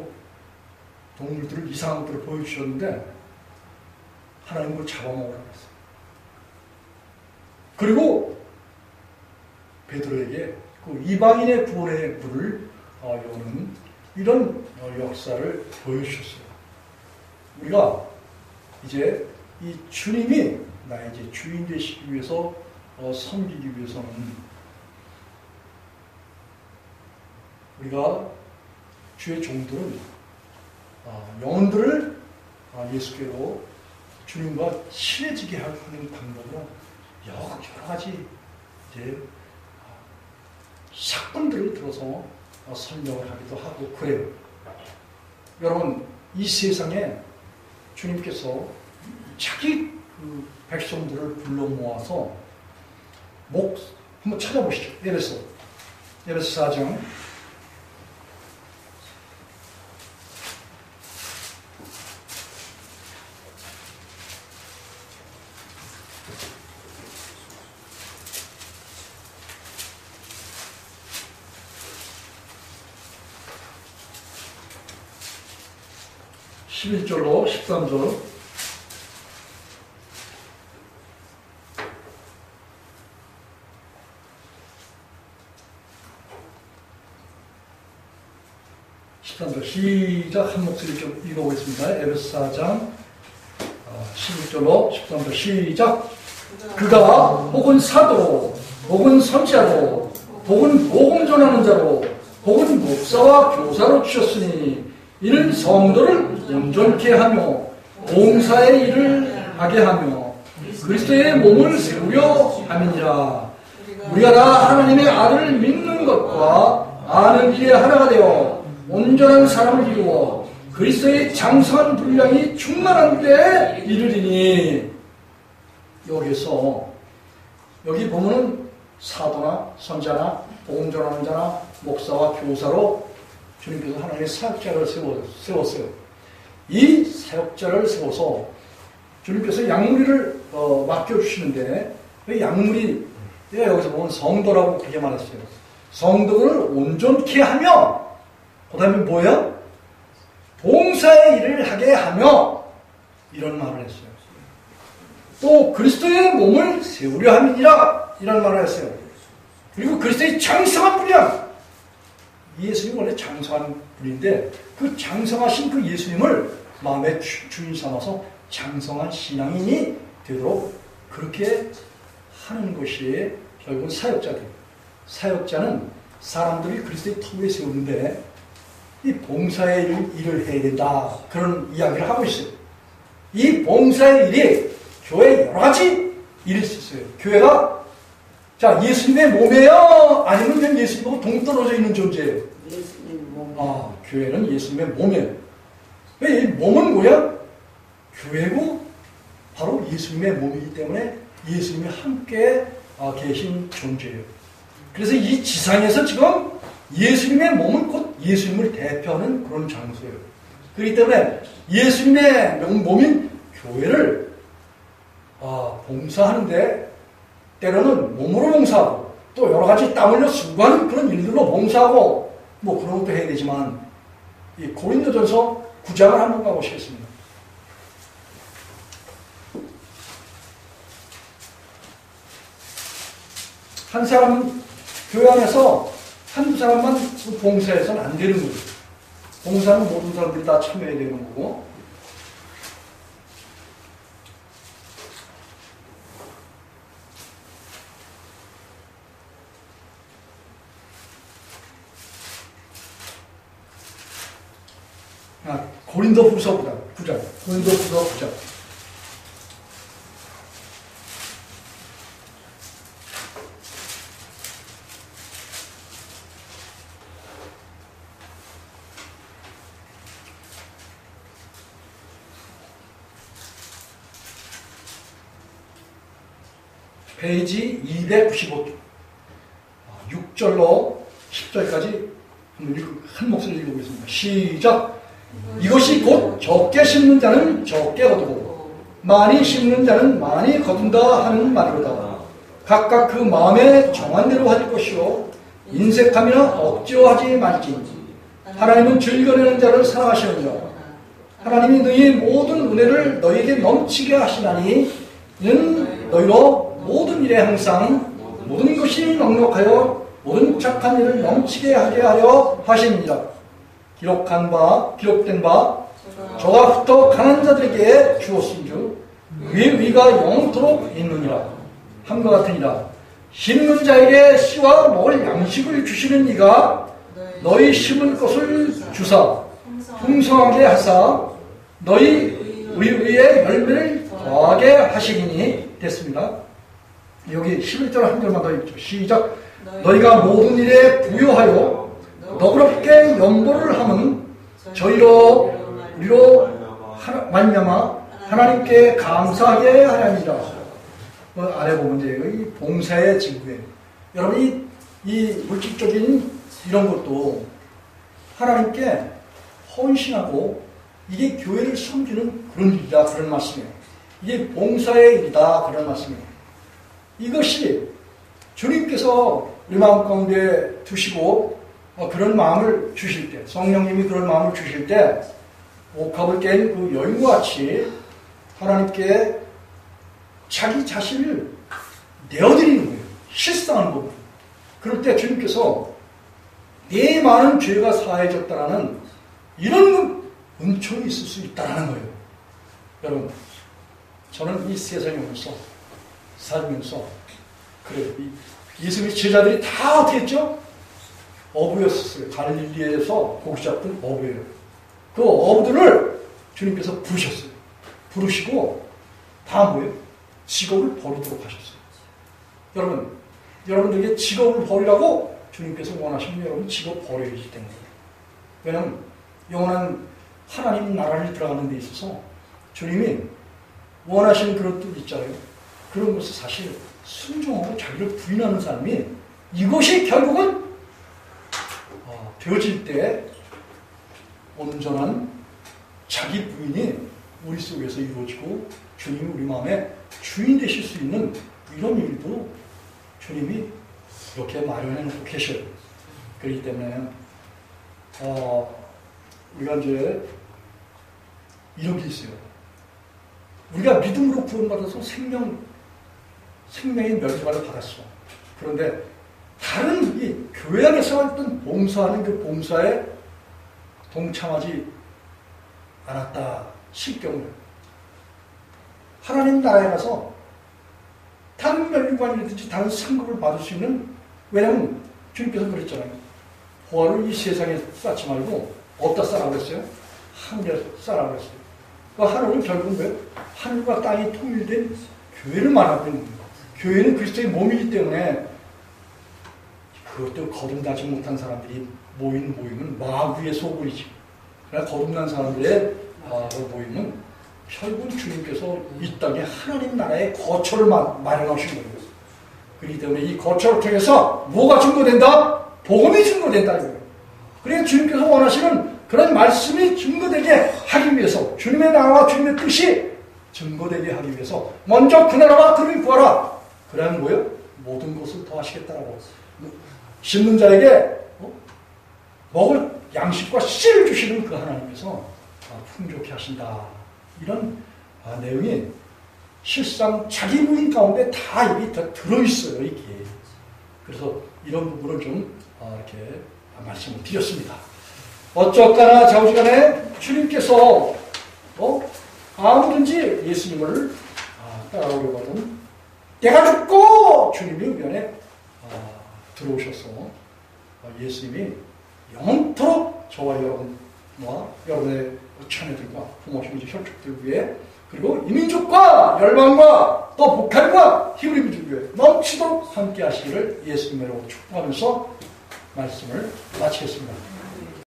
동물들을, 이상한 것들을 보여주셨는데 하나님 그걸 잡아먹으라고 했어요. 그리고 베드로에게 그 이방인의 구원의 문을 여는 이런 역사를 보여주셨어요. 우리가 이제 이 주님이 나의 이제 주인 되시기 위해서 섬기기 위해서는 우리가 주의 종들은 영혼들을 예수께로 주님과 친해지게 하는 방법으로 여러 가지 이제 사건들을 들어서 설명을 하기도 하고 그래요. 여러분, 이 세상에 주님께서 자기 그 백성들을 불러 모아서 한번 찾아보시죠. 에베소 4장 11절로 13절. 시작. 한 목소리 좀 읽어보겠습니다. 에베소 4장 11절로 13절 시작. 그가 혹은 사도, 혹은 선지자로, 혹은 복음 전하는 자로, 혹은 목사와 교사로 주셨으니 이는 성도를 온전케 하며 봉사의 일을 하게 하며 그리스도의 몸을 세우려 함이니라. 우리가 다 하나님의 아들을 믿는 것과 아는 일에 하나가 되어 온전한 사람을 이루어 그리스도의 장성한 분량이 충만한 데 이르리니. 여기 보면은 사도나 선자나 복음 전하는 자나 목사와 교사로 주님께서 하나님의 사역자를 세웠어요. 이 사역자를 세워서 주님께서 양무리를 맡겨주시는데 그 양무리, 여기서 보면 성도라고 그렇게 말했어요. 성도를 온전케 하며, 그 다음에 뭐예요? 봉사의 일을 하게 하며, 이런 말을 했어요. 또 그리스도의 몸을 세우려 함이니라, 이런 말을 했어요. 그리고 그리스도의 장성한 분량, 예수님 원래 장성한 분인데 그 장성하신 그 예수님을 마음의 주인 삼아서 장성한 신앙인이 되도록 그렇게 하는 것이 결국은 사역자들. 사역자는 사람들이 그리스도의 터위에 세우는데 이 봉사의 일을 해야 된다, 그런 이야기를 하고 있어요. 이 봉사의 일이 교회에 여러 가지 일이 있었어요. 교회가 예수님의 몸이에요? 아니면 그냥 예수님하고 동떨어져 있는 존재예요? 예수님 몸. 교회는 예수님의 몸이에요. 이 몸은 뭐야? 교회고 바로 예수님의 몸이기 때문에 예수님이 함께 계신 존재예요. 그래서 이 지상에서 지금 예수님의 몸은 곧 예수님을 대표하는 그런 장소예요. 그렇기 때문에 예수님의 몸인 교회를 봉사하는데 때로는 몸으로 봉사하고 또 여러 가지 땀 흘려 수고하는 그런 일들로 봉사하고 그런 것도 해야 되지만, 이 고린도전서 9장을 한번 가보시겠습니다. 한 사람, 교회 안에서 한두 사람만 봉사해서는 안 되는 거예요. 봉사는 모든 사람들이 다 참여해야 되는 거고. 고린도후서 9장. 고린도후서 9장. 페이지 295쪽 6절로 10절까지 한 목소리 읽어보겠습니다. 시작. 이것이 곧 적게 심는 자는 적게 거두고 많이 심는 자는 많이 거둔다 하는 말이로다. 각각 그 마음에 정한 대로 할 것이요 인색함이나 억지로 하지 말지. 하나님은 즐겨내는 자를 사랑하시느니라. 하나님이 너희 모든 은혜를 너희에게 넘치게 하시나니 이는 너희로 모든 일에 항상 모든 것이 넉넉하여 모든 착한 일을 넘치게 하게 하려 하십니다. 기록된 바 저가 흩어 강한 자들에게 주었은즉 그의 의가 영원토록 있느니라. 함과 같으니라. 심는 자에게 씨와 먹을 양식을 주시는 이가 너희 심은 것을 주사 풍성하게 하사 너희 의의 열매를 더하게 하시리니 됐습니다. 여기 11절 한 절만 더 읽죠. 시작. 너희가 모든 일에 부요하여 너그럽게 연보를 하면 저희로 우리로 말미암아 하나님께 감사하게 하렵니다. 아래 보면 이제 이 봉사의 징후예요. 여러분 이 물질적인 이런 것도 하나님께 헌신하고 이게 교회를 섬기는 그런 일이다 그런 말씀이에요. 이게 봉사의 일이다 그런 말씀이에요. 이것이 주님께서 우리 마음 가운데 두시고 그런 마음을 주실 때, 성령님이 그런 마음을 주실 때 옥합을 깬 그 여인과 같이 하나님께 자기 자신을 내어드리는 거예요. 실상하는 겁니다. 그럴 때 주님께서 내 많은 죄가 사해졌다라는 이런 은총이 있을 수 있다는 거예요. 여러분, 저는 이 세상에 오면서 살면서 그래요. 예수님의 제자들이 다 어떻게 했죠? 어부였었어요. 갈릴리에서 고기 잡던 어부예요. 그 어부들을 주님께서 부르셨어요. 부르시고 다 뭐예요? 직업을 버리도록 하셨어요. 여러분들에게 직업을 버리라고 주님께서 원하시면 여러분 직업 버려야 되는 거예요. 왜냐하면 영원한 하나님 나라를 들어가는 데 있어서 주님이 원하시는 그런 뜻 있잖아요. 그런 것을 사실 순종하고 자기를 부인하는 사람이 이것이 결국은 되어질 때 온전한 자기 부인이 우리 속에서 이루어지고 주님이 우리 마음에 주인 되실 수 있는 이런 일도 주님이 이렇게 마련해 놓고 계셔요. 그렇기 때문에 우리가 이제 이런 게 있어요. 우리가 믿음으로 구원받아서 생명의 멸류관을 받았어. 그런데 다른 이 교회 안에서 어떤 봉사하는 그 봉사에 동참하지 않았다 실 경우에 하나님 나라에 가서 다른 멸류관이라든지 다른 상급을 받을 수 있는, 왜냐하면 주님께서 그랬잖아요. 보화를 이 세상에 쌓지 말고 어디다 쌓으라고 했어요? 하늘에 쌓으라고 했어요. 그 하늘은 결국은 뭐예요? 하늘과 땅이 통일된 교회를 말하고 있는 거예요. 교회는 그리스도의 몸이기 때문에 그것도 거듭나지 못한 사람들이 모이는 모임은 마귀의 소굴이지. 그러나 거듭난 사람들의 모임은 결국 주님께서 이 땅에 하나님 나라의 거처를 마련하신 거예요. 그렇기 때문에 이 거처를 통해서 뭐가 증거된다? 복음이 증거된다 이거예요. 그래서 주님께서 원하시는 그런 말씀이 증거되게 하기 위해서 주님의 나라와 주님의 뜻이 증거되게 하기 위해서 먼저 그 나라와 그를 구하라. 그러면 뭐예요? 모든 것을 더하시겠다라고. 심는 자에게 먹을 양식과 씨를 주시는 그 하나님께서 풍족히 하신다. 이런 내용이 실상 자기 부인 가운데 다 이게 다 들어있어요. 이게. 그래서 이런 부분을 좀 이렇게 말씀을 드렸습니다. 어쩌거나 자우지간에 주님께서 아무든지 예수님을 따라오려고 하면 때가 죽고 주님이 의견에 들어오셔서 예수님이 영원토록 저와 여러분과 여러분의 자녀들과 부모님 혈족들 위해 그리고 이민족과 열방과 또 북한과 히브리 민족 위해 넘치도록 함께 하시기를 예수님으로 축복하면서 말씀을 마치겠습니다.